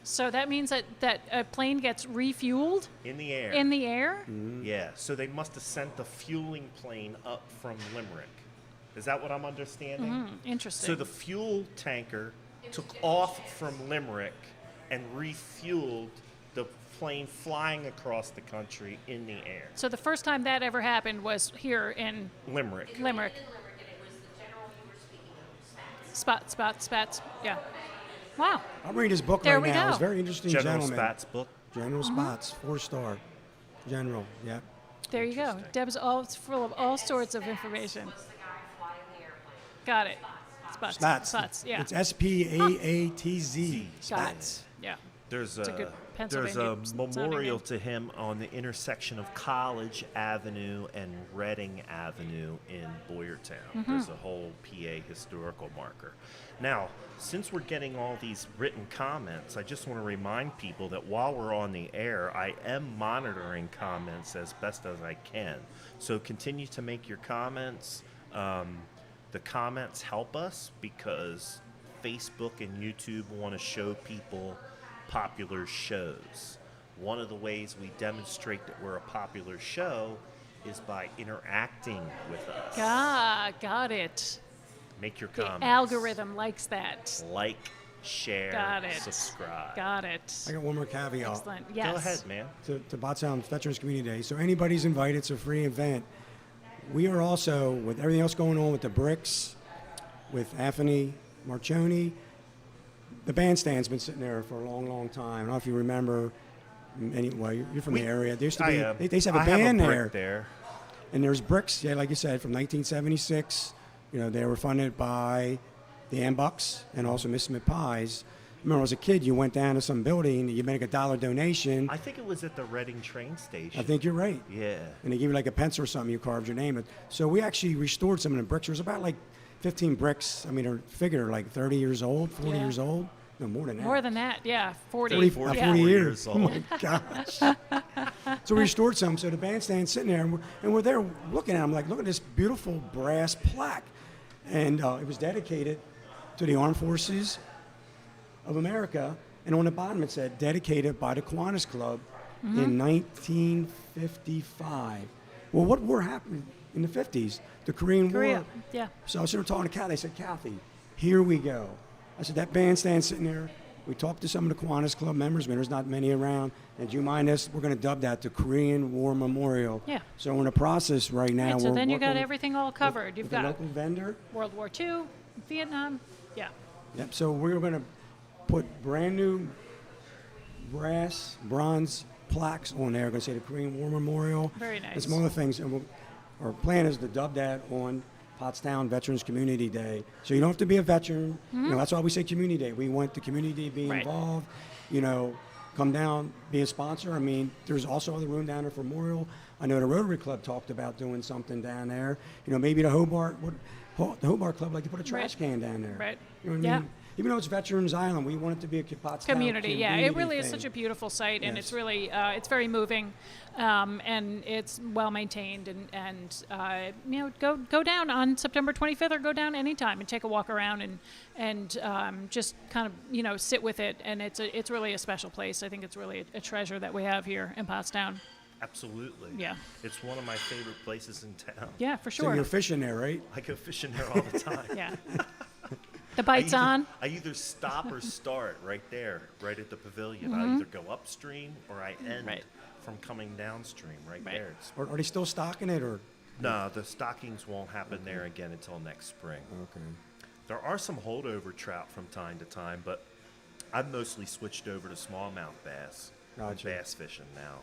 So that means that a plane gets refueled in the air. in the air? Yeah, so they must have sent the fueling plane up from Limerick. Is that what I'm understanding? Interesting. So the fuel tanker took off from Limerick and refueled the plane flying across the country in the air. So the first time that ever happened was here in Limerick. Limerick. Spats. Yeah. Wow. I'm reading his book There right we now. go. It's a very interesting General gentleman. Spatz book. General Spots, 4-star. General, yeah. There you go. Deb's all full of all sorts of information. Got it. Spatz, yeah. It's Spaatz. Got it. Spatz. Yeah. There's It's a good a Pennsylvania sounding memorial name. to him on the intersection of College Avenue and Reading Avenue in Boyertown. There's a whole PA historical marker. Now, since we're getting all these written comments, I just want to remind people that while we're on the air, I am monitoring comments as best as I can. So continue to make your comments. The comments help us because Facebook and YouTube want to show people popular shows. One of the ways we demonstrate that we're a popular show is by interacting with us. Got it. Make your The comments. algorithm likes that. Like, share, Got it. subscribe. Got it. I got one more caveat Excellent. Yes. Go ahead, man. to Pottstown Veterans Community Day. So anybody's invited. It's a free event. We are also, with everything else going on with the bricks, with Anthony Marcioni, the bandstand's been sitting there for a long, long time. I don't know if you remember. Anyway, you're from the area. There used to be. They used to have a band there. And there's bricks. Yeah, like you said, from 1976. You know, they were funded by the Ambucks and also Miss Smith Pies. Remember, as a kid, you went down to some building, you make a $1 donation. I think it was at the Reading train station. I think you're right. Yeah. And they give you like a pencil or something, you carved your name. So we actually restored some of the bricks. There was about like 15 bricks. I mean, they're figure like 30 years old, 40 Yeah. years old. No, more than that. More than that, yeah. 40. 40 yeah. years. old. Oh my gosh. So we restored some. So the bandstand's sitting there, and we're there looking at them like, look at this beautiful brass plaque. And it was dedicated to the Armed Forces of America. And on the bottom it said, dedicated by the Kiwanis Club in 1955. Well, what war happened in the 50s? The Korean Korea. War. Yeah. So I was sitting talking to Kathy. I said, Kathy, here we go. I said, that bandstand sitting there. We talked to some of the Kiwanis Club members, but there's not many around. And do you mind us? We're going to dub that the Korean War Memorial. Yeah. So we're in the process right now. Right, so we're then you got working everything all covered. You've with a got local vendor. World War II, Vietnam. Yeah. Yep. So we're going to put brand new bronze plaques on there. Going to say the Korean War Memorial. Very nice. And some other things. And our plan is to dub that on Pottstown Veterans Community Day. So you don't have to be a veteran. You know, that's why we say Community Day. We want the community to be Right. involved. You know, come down, be a sponsor. I mean, there's also other room down there for Memorial. I know the Rotary Club talked about doing something down there. You know, maybe the Hobart Club like to put a trash can down there. Right. You know what I Yeah. mean? Even though it's Veterans Island, we want it to be a Pottstown Community, yeah. It really is thing. such a beautiful site, and Yes. it's really, it's very moving, and it's well maintained. And you know, go down on September 25th, or go down anytime and take a walk around and just kind of sit with it. And it's really a special place. I think it's really a treasure that we have here in Pottstown. Absolutely. Yeah. It's one of my favorite places in town. Yeah, for So sure. you're fishing there, right? I go fishing there all the time. Yeah. The bite's on. I either stop or start right there, right at the pavilion. Mm-hmm. I either go upstream or I end Right. from coming downstream right Right. there. It's, Or are they still stocking it, or? no, the stockings won't happen there again until next spring. Okay. There are some holdover trout from time to time, but I've mostly switched over to smallmouth bass and Gotcha. bass fishing now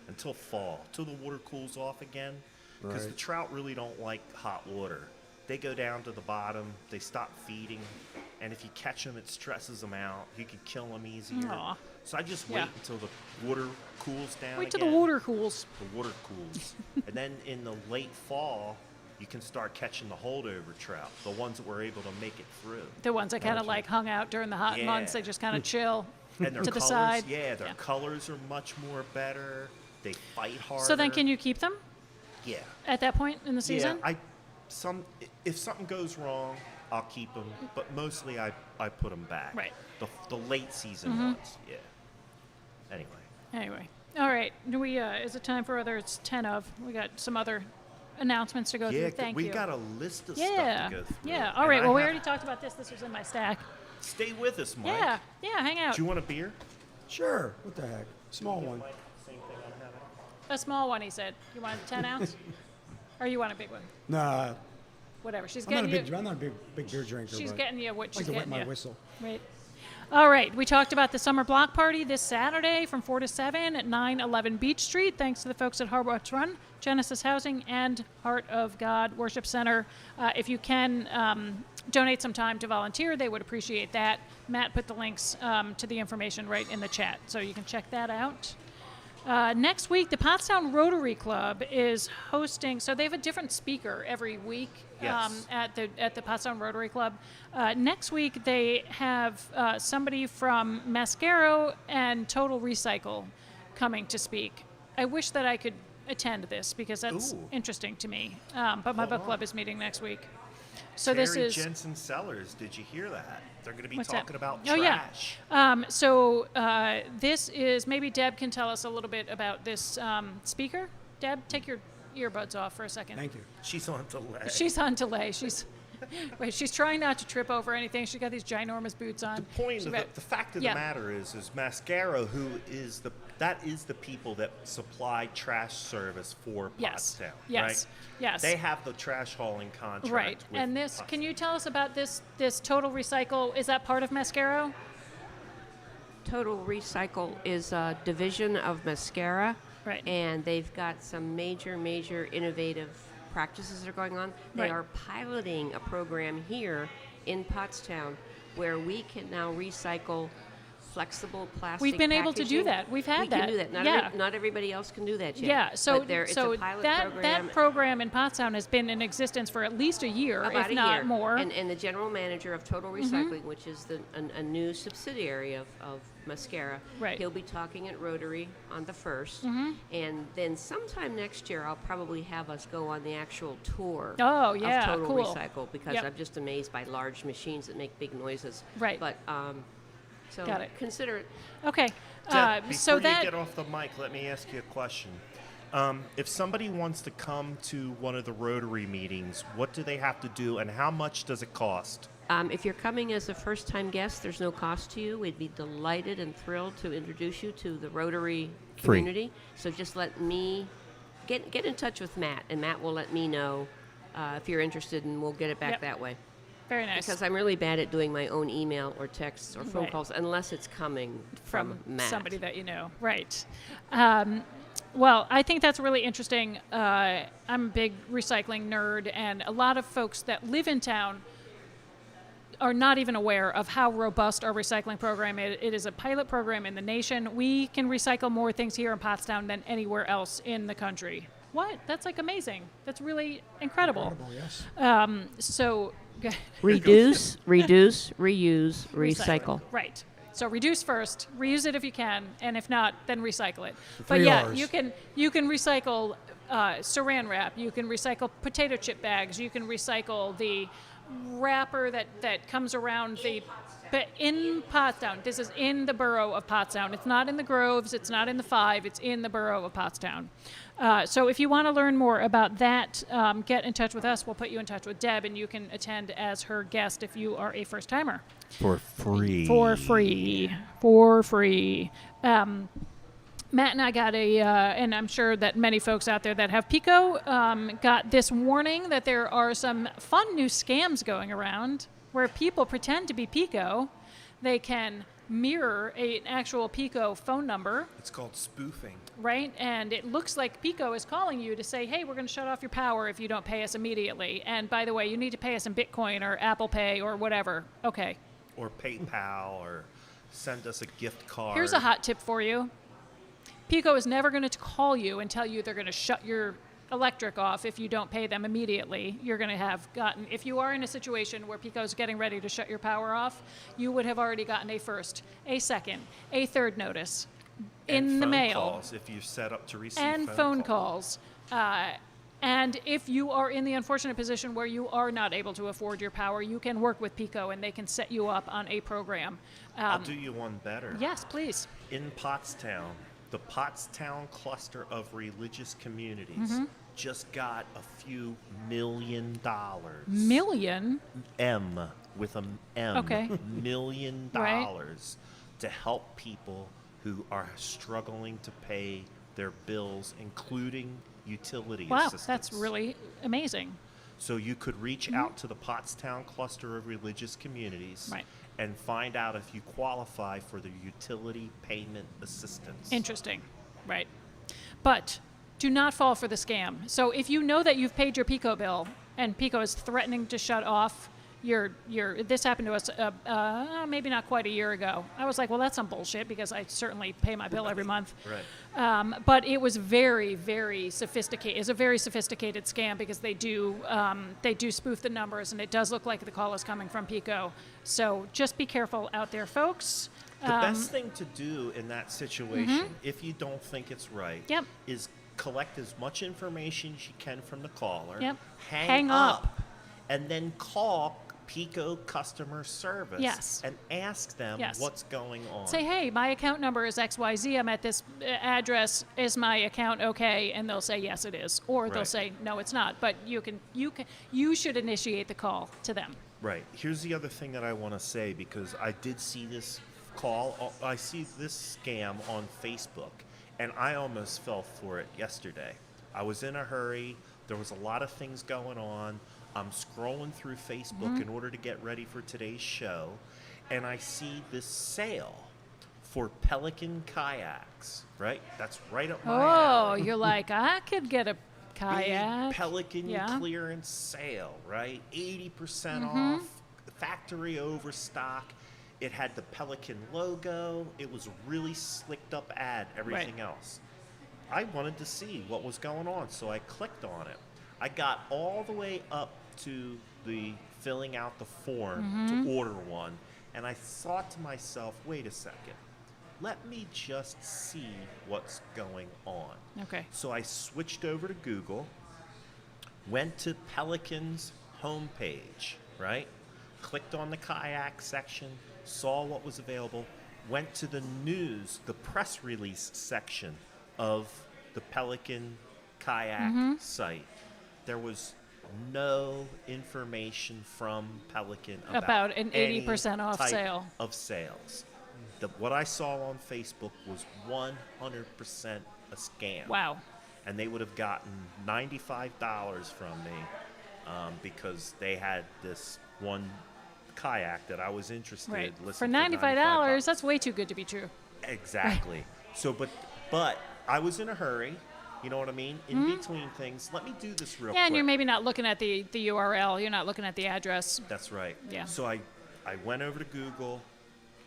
until fall, till the water cools off again, because the Right. trout really don't like hot water. They go down to the bottom, they stop feeding, and if you catch them, it stresses them out. You could kill them easier. Aw. So I just Yeah. wait until the water cools down Wait till again. the water cools. The water cools. And then in the late fall, you can start catching the holdover trout, the ones that were able to make it through. The ones that kind of like hung out during the hot months, they Yeah. just kind of chill And their to the colors, side. yeah, their colors are much more better. They fight harder. So then, can you keep them Yeah. at that point in the season? Yeah, if something goes wrong, I'll keep them, but mostly I put them back. Right. The late season ones, yeah. Anyway, all right. Do we? Is it time for other? It's 10 of. We got some other announcements to go Yeah, through. Thank we you. got a list of yeah. stuff to go through. Yeah. All And right. I Well, we have- already talked about this. This was in my stack. Stay with us, Mike. Yeah. Yeah. Hang out. Do you want a beer? Sure. What the heck? Small one. Same thing I'm having. A small one, he said. You want a 10 ounce? Or you want a big one? Nah, Whatever. She's I'm not getting a you. big beer drinker. She's but getting you what I she's like to wet getting my you. whistle. Right. All right, we talked about the summer block party this Saturday from 4 to 7 at 911 Beach Street. Thanks to the folks at Harbach Run, Genesis Housing, and Heart of God Worship Center. If you can donate some time to volunteer, they would appreciate that. Matt put the links to the information right in the chat, so you can check that out. Next week, the Pottstown Rotary Club is hosting. So they have a different speaker every week Yes. at the Pottstown Rotary Club. Next week, they have somebody from Mascaro and Total Recycle coming to speak. I wish that I could attend this because that's Ooh. interesting to me. But my Hold book on. club is meeting next week. So Terry this is. Jensen Sellers. Did you hear that? They're going to be What's that? talking about Oh, yeah. trash. This is, maybe Deb can tell us a little bit about this speaker. Deb, take your earbuds off for a second. Thank you. She's on delay. She's on delay. She's trying not to trip over anything. She's got these ginormous boots on. The point of the fact of Yeah. the matter is Mascaro, who is that is the people that supply trash service for Yes. Pottstown, Yes. right? Yes. They have the trash hauling contract. Right. with And this, Pottstown. can you tell us about this Total Recycle? Is that part of Mascaro? Total Recycle is a division of Mascara, Right. and they've got some major innovative practices that are going on. They Right. are piloting a program here in Pottstown where we can now recycle flexible plastic We've been able to do packaging. that. We've had we that. can do that. Yeah. Not everybody else can do that yet. Yeah, so But it's so a pilot that program. program in Pottstown has been in existence for at least a year, About if a not year. more. And the general manager of Total Recycling, which is a new subsidiary of Mascara, Right. he'll be talking at Rotary on the 1st. And then sometime next year, I'll probably have us go on the actual tour Oh, yeah, of Total cool. Recycle because Yep. I'm just amazed by large machines that make big noises. Right. But, so Got it. consider it. Okay. Deb, before So you that get off the mic, let me ask you a question. If somebody wants to come to one of the Rotary meetings, what do they have to do, and how much does it cost? If you're coming as a first-time guest, there's no cost to you. We'd be delighted and thrilled to introduce you to the Rotary Free. community. So just let me get in touch with Matt, and Matt will let me know if you're interested, and we'll get it back Yep. that way. very nice. Because I'm really bad at doing my own email or texts or phone Right. calls unless it's coming from Matt. somebody that you know, right? Well, I think that's really interesting. I'm a big recycling nerd, and a lot of folks that live in town are not even aware of how robust our recycling program is. It is a pilot program in the nation. We can recycle more things here in Pottstown than anywhere else in the country. What? That's like amazing. That's really incredible. Incredible, yes. So, Reduce, reuse, recycle. Right. So reduce first, reuse it if you can, and if not, then recycle it. The But three yeah, Rs. you can recycle saran wrap, you can recycle potato chip bags, you can recycle the wrapper that comes around the. But in Pottstown, this is in the borough of Pottstown. It's not in the Groves, it's not in the Five, it's in the borough of Pottstown. So if you want to learn more about that, get in touch with us. We'll put you in touch with Deb, and you can attend as her guest if you are a first timer. For free. For free. For free. Matt and I got and I'm sure that many folks out there that have Pico got this warning that there are some fun new scams going around where people pretend to be Pico. They can mirror an actual Pico phone number, It's called spoofing. right? And it looks like Pico is calling you to say, hey, we're going to shut off your power if you don't pay us immediately. And by the way, you need to pay us in Bitcoin or Apple Pay or whatever. Okay. Or PayPal, or send us a gift card. Here's a hot tip for you. Pico is never going to call you and tell you they're going to shut your electric off if you don't pay them immediately. You're going to have gotten, if you are in a situation where Pico's getting ready to shut your power off, you would have already gotten a first, a second, a third notice And in the phone mail. calls if you're set up to receive And phone calls. And if you are in the unfortunate position where you are not able to afford your power, you can work with Pico and they can set you up on a program. I'll do you one better. Yes, please. In Pottstown, the Pottstown cluster of religious communities Mm-hmm. just got a few $1 million. Million? M with a M. Okay. $1 million Right. to help people who are struggling to pay their bills, including utility Wow, assistance. that's really amazing. So you could reach Mm-hmm. out to the Pottstown cluster of religious communities Right. and find out if you qualify for the utility payment assistance. Interesting. Right. But do not fall for the scam. So if you know that you've paid your PICO bill and PICO is threatening to shut off this happened to us maybe not quite a year ago. I was like, well, that's some bullshit because I certainly pay my bill every month. Right. But it was very, very sophisticated. It's a very sophisticated scam because they do spoof the numbers, and it does look like the call is coming from PICO. So just be careful out there, folks. The best thing to do in that situation, if you don't think it's right, Yep. is collect as much information as you can from the caller, Yep. hang up, and then call PICO customer service Yes. and ask them Yes. what's going on. Say, hey, my account number is XYZ. I'm at this address. Is my account okay? And they'll say, yes, it is. Or they'll Right. say, no, it's not. But you should initiate the call to them. Right. Here's the other thing that I want to say, because I did see this I see this scam on Facebook, and I almost fell for it yesterday. I was in a hurry. There was a lot of things going on. I'm scrolling through Facebook in order to get ready for today's show, and I see this sale for Pelican kayaks, right? That's right up my alley. You're like, I could get a Big kayak. Pelican Yeah. clearance sale, right? 80% off, factory overstock. It had the Pelican logo. It was a really slicked up ad, everything else. I wanted to see what was going on, so I clicked on it. I got all the way up to the filling out the form to order one, and I thought to myself, wait a second, let me just see what's going on. Okay. So I switched over to Google, went to Pelican's homepage, right? Clicked on the kayak section, saw what was available, went to the news, the press release section of the Pelican kayak site. There was no information from Pelican About an any 80% off type sale. of sales. What I saw on Facebook was 100% a scam. Wow. And they would have gotten $95 from me because they had this one kayak that I was interested Right. in. For $95, that's way too good to be true. Exactly. So, but I was in a hurry. You know what I mean? In between things, let me do this real quick. Yeah, and you're maybe not looking at the URL. You're not looking at the address. That's right. Yeah. So I went over to Google,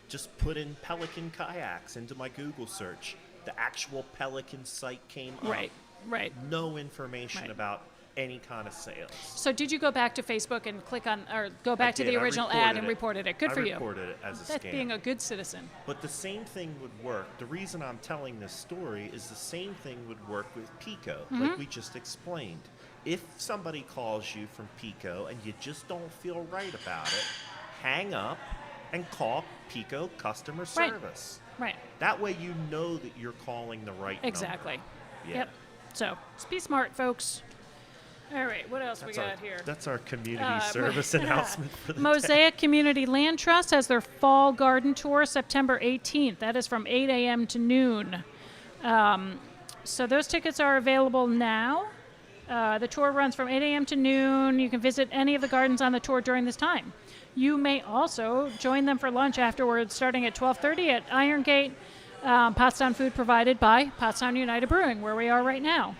just put in Pelican kayaks into my Google search. The actual Pelican site came up. Right. No information Right. about any kind of sales. So did you go back to Facebook and click on, or go back to did. the I original ad and reported it? Good for I you. reported it as a That's scam. being a good citizen. But the same thing would work. The reason I'm telling this story is the same thing would work with PICO, like we just explained. If somebody calls you from PICO and you just don't feel right about it, hang up and call PICO customer service. Right. That way you know that you're calling the right Exactly. number. Yeah. Yep. So just be smart, folks. All right, what else we got here? That's our community service announcement for the Mosaic Community Land Trust has their fall garden tour September 18th. That is from 8 a.m. to noon. So those tickets are available now. The tour runs from 8 a.m. to noon. You can visit any of the gardens on the tour during this time. You may also join them for lunch afterwards, starting at 12:30 at Iron Gate. Pottstown food provided by Pottstown United Brewing, where we are right now.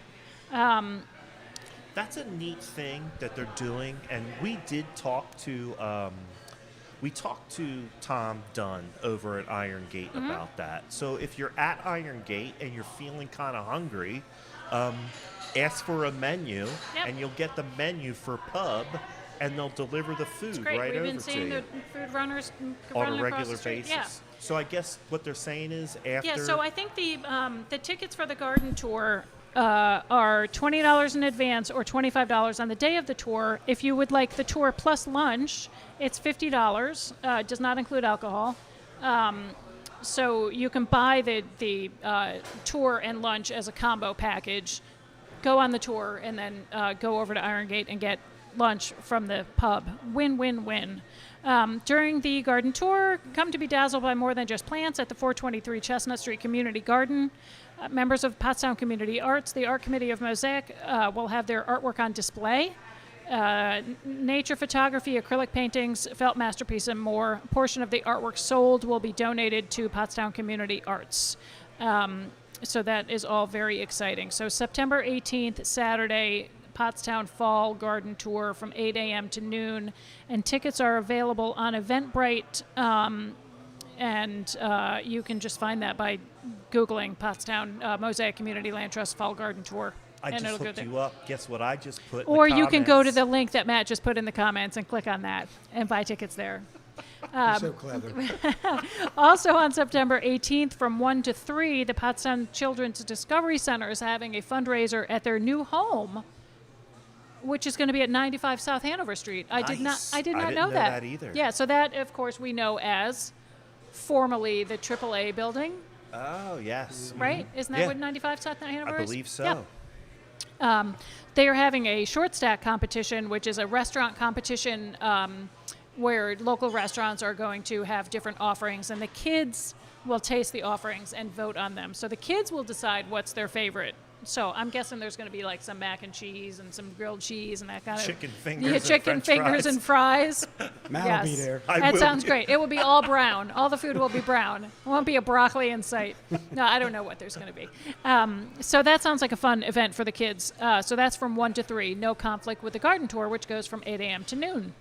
That's a neat thing that they're doing, and we did talk to Tom Dunn over at Iron Gate about that. So if you're at Iron Gate and you're feeling kind of hungry, ask for a menu, and you'll get the menu for pub, and they'll deliver the food Great. right We've over been to seeing you the food runners on running a across regular the street. basis. Yeah. So I guess what they're saying is after. Yeah, so I think the tickets for the garden tour are $20 in advance or $25 on the day of the tour. If you would like the tour plus lunch, it's $50. Does not include alcohol. So you can buy the tour and lunch as a combo package, go on the tour, and then go over to Iron Gate and get lunch from the pub. Win, win, win. During the garden tour, come to be dazzled by more than just plants at the 423 Chestnut Street Community Garden. Members of Pottstown Community Arts, the Art Committee of Mosaic, will have their artwork on display. nature photography, acrylic paintings, felt masterpiece, and more. A portion of the artwork sold will be donated to Pottstown Community Arts. So that is all very exciting. So September 18th, Saturday, Pottstown Fall Garden Tour from 8 a.m. to noon. And tickets are available on Eventbrite, and you can just find that by Googling Pottstown Mosaic Community Land Trust Fall Garden Tour. I and just it'll go hooked there. you up. Guess what I just put in Or the you can go to comments? the link that Matt just put in the comments and click on that and buy tickets there. You're so clever. Also on September 18th from 1 to 3, the Pottstown Children's Discovery Center is having a fundraiser at their new home, which is going to be at 95 South Hanover Street. I did Nice. not I didn't know know that. that either. Yeah, so that of course we know as formerly the AAA building, Oh, yes. right? Isn't that Yeah. what 95 South Hanover I is? believe so. Yeah. They are having a short stack competition, which is a restaurant competition where local restaurants are going to have different offerings, and the kids will taste the offerings and vote on them. So the kids will decide what's their favorite. So I'm guessing there's going to be like some mac and cheese and some grilled cheese and that kind Chicken of fingers yeah, and chicken French fingers fries. and fries. Matt yes. will be there. I That will sounds be. great. It will be all brown. All the food will be brown. There won't be a broccoli in sight. No, I don't know what there's going to be. So that sounds like a fun event for the kids. So that's from 1 to 3. No conflict with the garden tour, which goes from 8 a.m. to noon.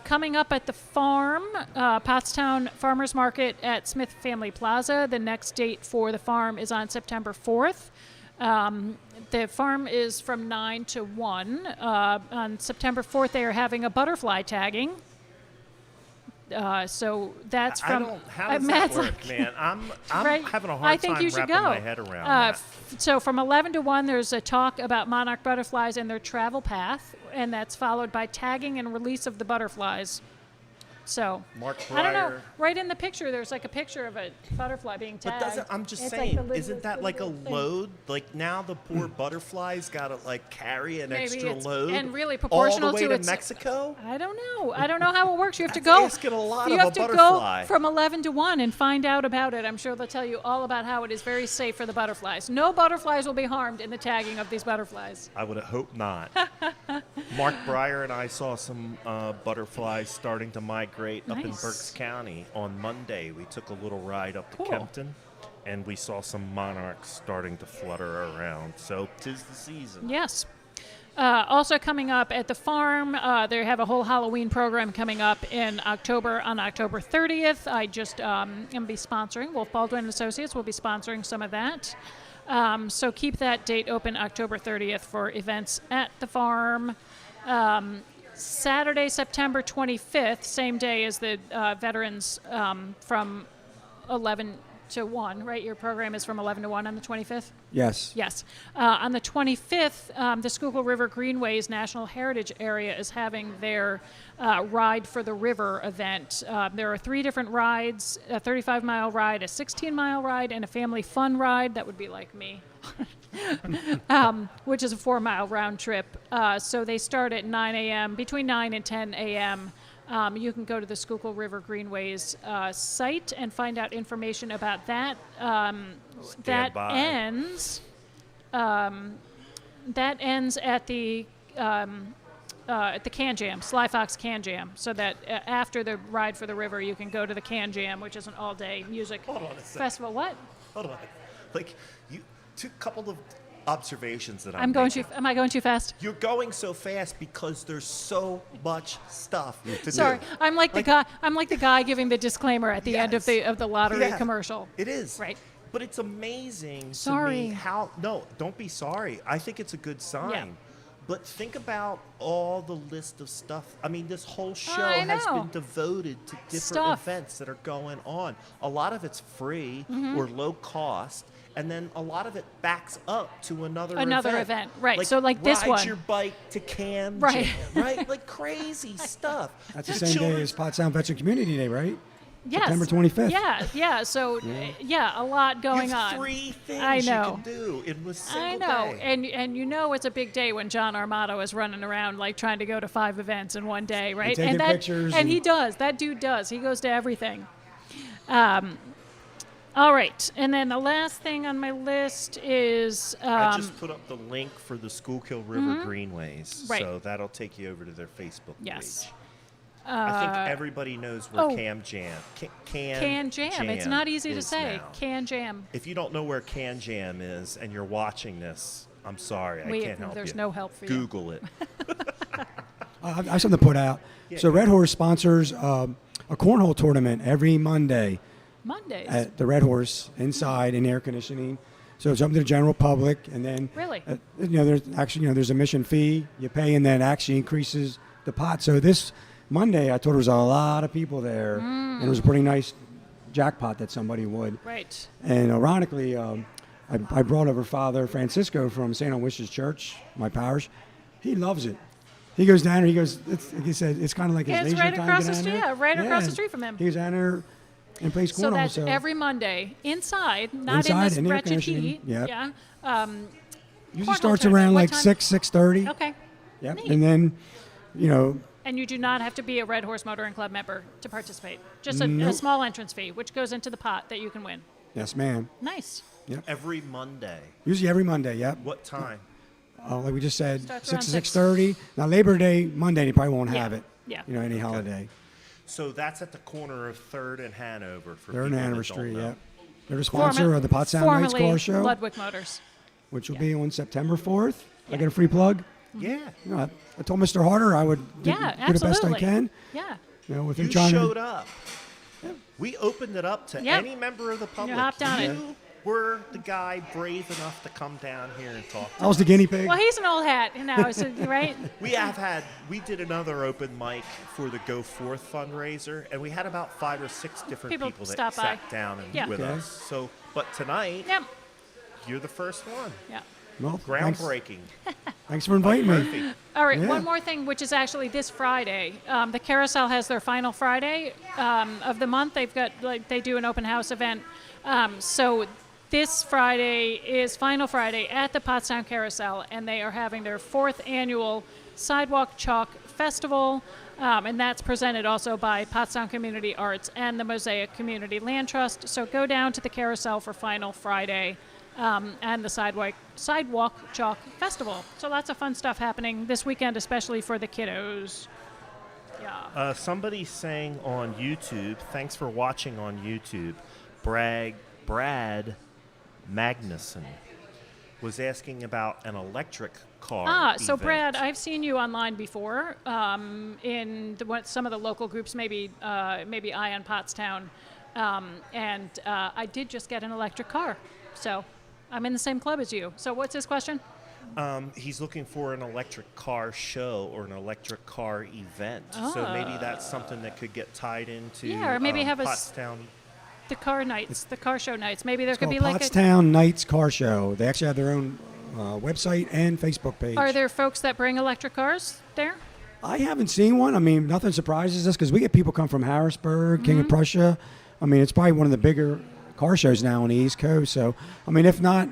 Coming up at the farm, Pottstown Farmers Market at Smith Family Plaza. The next date for the farm is on September 4th. The farm is from 9 to 1. On September 4th, they are having a butterfly tagging. So that's I from. don't. How does Matt's that work, like- man? I'm Right? having a I hard think time you should wrapping go. my head around that. So from 11 to 1, there's a talk about monarch butterflies and their travel path, and that's followed by tagging and release of the butterflies. So Mark I don't know. Breyer. Right in the picture, there's like a picture of a butterfly being But tagged. doesn't I'm just It's like saying, the littlest isn't that like a thing. load? Like now the poor butterflies got to like carry an Maybe extra it's- load, and really proportional all the way to to its- Mexico. I don't know. I don't know how it works. You have to That's go. asking a lot you of a have to butterfly. go from 11 to 1 and find out about it. I'm sure they'll tell you all about how it is very safe for the butterflies. No butterflies will be harmed in the tagging of these butterflies. I would hope not. Mark Breyer and I saw some butterflies starting to migrate up in Nice. Berks County on Monday. We took a little ride up to Cool. Kempton, and we saw some monarchs starting to flutter around. So 'tis the season. Yes. Also coming up at the farm, they have a whole Halloween program coming up in October on October 30th. I just am be sponsoring. Wolf Baldwin Associates will be sponsoring some of that. So keep that date open October 30th for events at the farm. Saturday, September 25th, same day as the veterans from 11 to 1, right? Your program is from 11 to 1 on the 25th? Yes. Yes. On the 25th, the Schuylkill River Greenways National Heritage Area is having their Ride for the River event. There are 3 different rides, a 35-mile ride, a 16-mile ride, and a family fun ride. That would be like me. Which is a 4-mile round trip. So they start at 9 a.m., between 9 and 10 a.m. You can go to the Schuylkill River Greenways site and find out information about that. That by. ends. That ends at the Can Jam, Sly Fox Can Jam. So that after the Ride for the River, you can go to the Can Jam, which is an all-day music Hold on a sec. festival. What? Hold on. Like you, two couple of observations that I'm going making. too. Am I going too fast? You're going so fast because there's so much stuff to Sorry, do. I'm like the guy. I'm like the guy giving the disclaimer at the end of Yes. the lottery Yeah. commercial. It is. Right. But it's amazing to Sorry. me how no, don't be sorry. I think it's a good sign. Yeah. But think about all the list of stuff. I mean, this whole show I has know. been devoted to different Stuff. events that are going on. A lot of it's free Mm-hmm. or low cost, and then a lot of it backs up to another event, right. So, like this ride one. your bike to Cam Right. Jam, right? Like crazy stuff. That's the Your same day children's- as Pottstown Veteran Community Day, right? Yes. September 25th. Yeah. So a lot going you have on. 3 things I you know. can do in a single I know, day. and you know it's a big day when John Armato is running around like trying to go to 5 events in one day, right? taking pictures and he and- does. That dude does. He goes to everything. All right, and then the last thing on my list is I just put up the link for the Schuylkill River Greenways, Right. so that'll take you over to their Facebook yes, page. I think everybody knows where oh. Can Jam. Can Jam. It's not easy to is say. now. Can Jam. If you don't know where Can Jam is and you're watching this, I'm sorry, I can't help There's you. no help for you. Google it. I have something to put out. So Red Horse sponsors a cornhole tournament every Monday Mondays. at the Red Horse inside in air conditioning. So it's open to the general public, and then Really? there's a admission fee you pay, and then it actually increases the pot. So this Monday, I thought there was a lot of people there, and it was a pretty nice jackpot that somebody would. Right. And ironically, I brought over Father Francisco from St. Aloysius Church, my parish. He loves it. He goes down there. He goes. He said it's kind of like his Yeah, it's leisure right time. across to the go street. down there. Yeah, right across the street from him. He goes down there and plays cornhole. So that's every Monday inside, not Inside, in this in air wretched conditioning, heat. yep. Yeah. Usually cornhole starts tournament, around what like time? 6:30. Okay. Yep. Neat. And then, And you do not have to be a Red Horse Motoring Club member to participate. Just a Nope. small entrance fee, which goes into the pot that you can win. yes, ma'am. Nice. Every Monday. Usually every Monday. Yep. What time? Like we just said, Starts 6 to around 6:30. Now Labor Day Monday, they probably won't Yeah. have it. Yeah. Any holiday. So that's at the corner of 3rd and Hanover for They're in people Hanover that don't Street. know. Yep. They're the sponsor of the Pottstown Nights Formerly Car Show, Ludwig Motors. which will yeah. be on September 4th. I get a free plug. Yeah. I told Mr. Harder I would do Yeah, the best I absolutely. can. Yeah. With him You trying showed to. up. We opened it up to Yep. any member of the public. hopped on it. You were the guy brave enough to come down here and talk to I was the guinea pig. Well, he's an old hat now, so, right? We did another open mic for the Go Forth fundraiser, and we had about 5 or 6 different People people that stop by. sat down and Yeah. with Okay. us. So, but tonight, Yep. you're the first one. Yeah. Well, Groundbreaking. Thanks for inviting me. Murphy. All right, Yeah. one more thing, which is actually this Friday. The Carousel has their final Friday of the month. They do an open house event. So this Friday is final Friday at the Pottstown Carousel, and they are having their 4th annual Sidewalk Chalk Festival, and that's presented also by Pottstown Community Arts and the Mosaic Community Land Trust. So go down to the Carousel for final Friday. And the Sidewalk Chalk Festival. So lots of fun stuff happening this weekend, especially for the kiddos. Yeah. Somebody's saying on YouTube, thanks for watching on YouTube, Brad Magnuson was asking about an electric car. So event. Brad, I've seen you online before in some of the local groups, maybe Ion Pottstown, and I did just get an electric car. So I'm in the same club as you. So what's his question? He's looking for an electric car show or an electric car event. So maybe that's something that could get tied into Yeah, or maybe have Pottstown. the car nights, the car show nights. Maybe there It's could called be like Pottstown Nights Car Show. They actually have their own website and Facebook page. Are there folks that bring electric cars there? I haven't seen one. I mean, nothing surprises us because we get people come from Harrisburg, King of Prussia. I mean, it's probably one of the bigger car shows now on the East Coast. So, I mean, if not,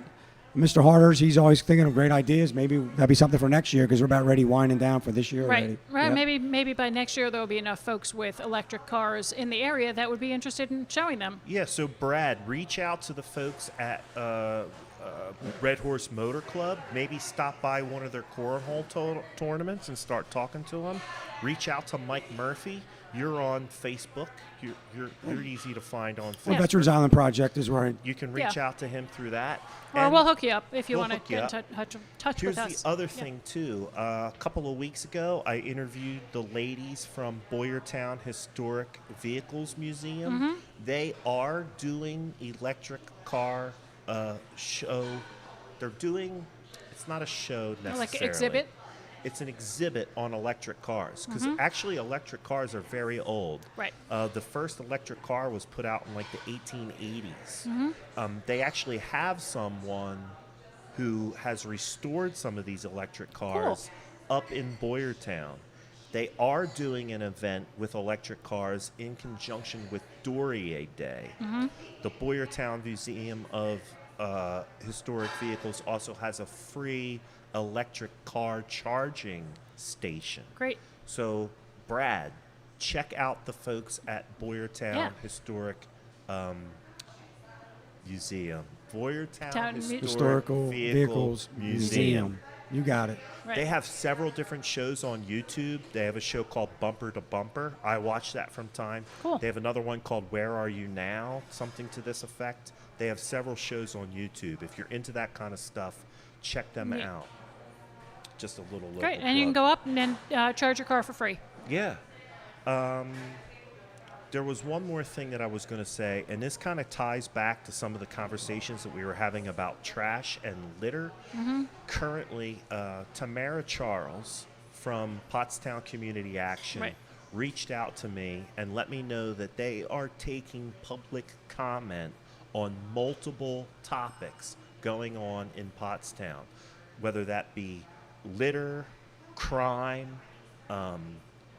Mr. Harder's, he's always thinking of great ideas. Maybe that'd be something for next year because we're about ready winding down for this year Right, already. right. Yep. Maybe by next year there'll be enough folks with electric cars in the area that would be interested in showing them. Yeah, so Brad, reach out to the folks at Red Horse Motor Club. Maybe stop by one of their cornhole tournaments and start talking to them. Reach out to Mike Murphy. You're on Facebook. You're easy to find on Well, Facebook. Veterans Island Project is where You can reach Yeah. out to him through that. Or And we'll hook you up if you we'll want to hook you get in up. touch Here's with us. the other Yeah. thing, too. A couple of weeks ago, I interviewed the ladies from Boyertown Historic Vehicles Museum. Mm-hmm. They are doing electric car show. They're doing, it's not a show necessarily. Like an exhibit? It's an exhibit on electric cars because actually electric cars are very old. Right. The first electric car was put out in like the 1880s. They actually have someone who has restored some of these electric cars up in Boyertown. They are doing an event with electric cars in conjunction with Dorrier Day. The Boyertown Museum of Historic Vehicles also has a free electric car charging station. Great. So, Brad, check out the folks at Boyertown Yeah. Historic Museum. Boyertown Town Mu- Historical Vehicles Museum. You got it. Right. They have several different shows on YouTube. They have a show called Bumper to Bumper. I watch that from time. Cool. They have another one called Where Are You Now? Something to this effect. They have several shows on YouTube. If you're into that kind of stuff, check them Neat. out. Just a little local Great, and you can plug. go up and then charge your car for free. Yeah. There was one more thing that I was going to say, and this kind of ties back to some of the conversations that we were having about trash and litter. Currently, Tamara Charles from Pottstown Community Action Right. reached out to me and let me know that they are taking public comment on multiple topics going on in Pottstown, whether that be litter, crime,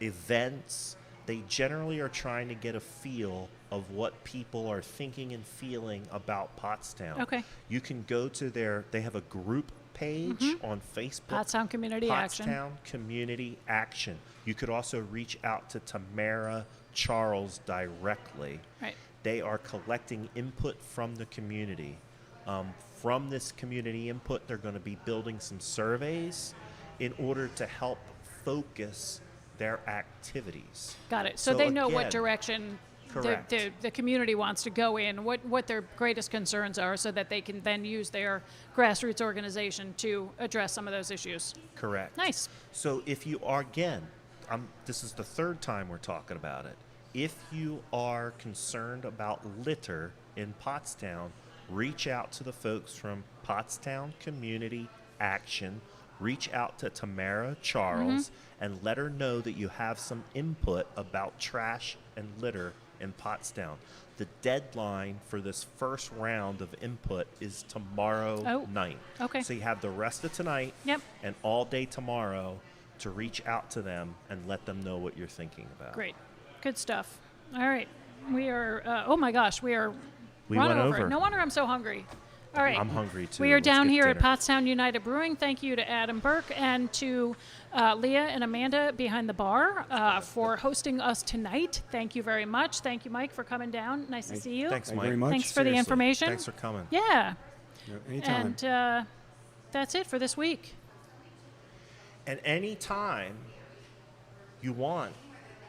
events. They generally are trying to get a feel of what people are thinking and feeling about Pottstown. Okay. You can go to they have a group page on Facebook. Pottstown Community Action. Pottstown Community Action. You could also reach out to Tamara Charles directly. Right. They are collecting input from the community. From this community input, they're going to be building some surveys in order to help focus their activities. Got it. So So they know what again, direction correct. the community wants to go in, what their greatest concerns are, so that they can then use their grassroots organization to address some of those issues. Correct. Nice. So if you are, again, this is the third time we're talking about it. If you are concerned about litter in Pottstown, reach out to the folks from Pottstown Community Action. Reach out to Tamara Charles and let her know that you have some input about trash and litter in Pottstown. The deadline for this first round of input is tomorrow night. Okay. So you have the rest of tonight Yep. and all day tomorrow to reach out to them and let them know what you're thinking about. Great. Good stuff. All right. We are, oh my gosh, we are We run went over. over. No wonder I'm so hungry. All right. I'm hungry too. We are Let's down get here dinner. at Pottstown United Brewing. Thank you to Adam Burke and to Leah and Amanda behind the bar for hosting us tonight. Thank you very much. Thank you, Mike, for coming down. Nice to see you. Thanks, Thank you Mike. very much. Thanks for the Seriously, information. Thanks for coming. Yeah. Yeah, anytime. And that's it for this week. And anytime you want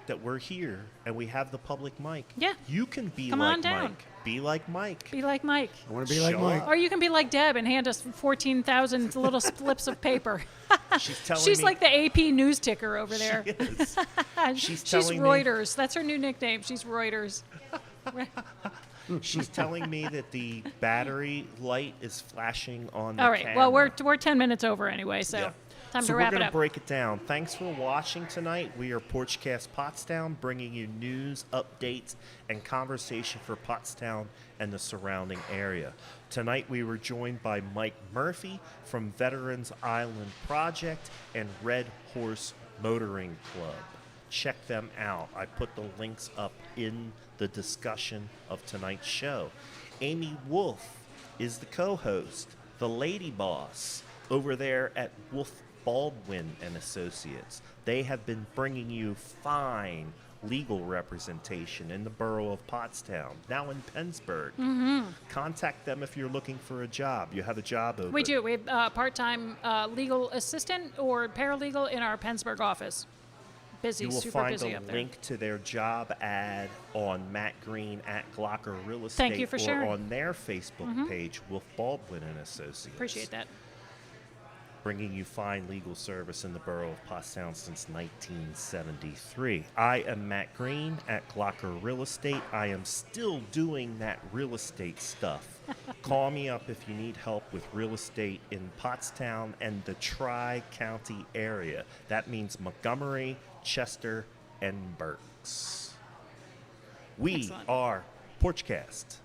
that we're here and we have the public mic, Yeah. you can be Come like on down. Mike. Be like Mike. Be like Mike. I want to be like Show Mike. up. Or you can be like Deb and hand us 14,000 little slips of paper. She's telling She's me like the AP news ticker over there. She is. She's She's telling me- Reuters. That's her new nickname. She's Reuters. She's telling me that the battery light is flashing on the All right. camera. Well, we're 10 minutes over anyway, so Yeah. time So to we're wrap it going to up. break it down. Thanks for watching tonight. We are Porchcast Pottstown, bringing you news, updates, and conversation for Pottstown and the surrounding area. Tonight we were joined by Mike Murphy from Veterans Island Project and Red Horse Motoring Club. Check them out. I put the links up in the discussion of tonight's show. Amy Wolf is the co-host, the lady boss, over there at Wolf Baldwin and Associates. They have been bringing you fine legal representation in the borough of Pottstown, now in Pennsburg. Contact them if you're looking for a job. You have a job open. We do. We have part-time legal assistant or paralegal in our Pennsburg office. Busy, You will super find busy the up there. link to their job ad on Matt Green at Glocker Real Estate Thank you for or sharing. on their Facebook page, Wolf Baldwin and Associates. Appreciate that. Bringing you fine legal service in the borough of Pottstown since 1973. I am Matt Green at Glocker Real Estate. I am still doing that real estate stuff. Call me up if you need help with real estate in Pottstown and the Tri-County area. That means Montgomery, Chester, and Berks. We Excellent. are Porchcast.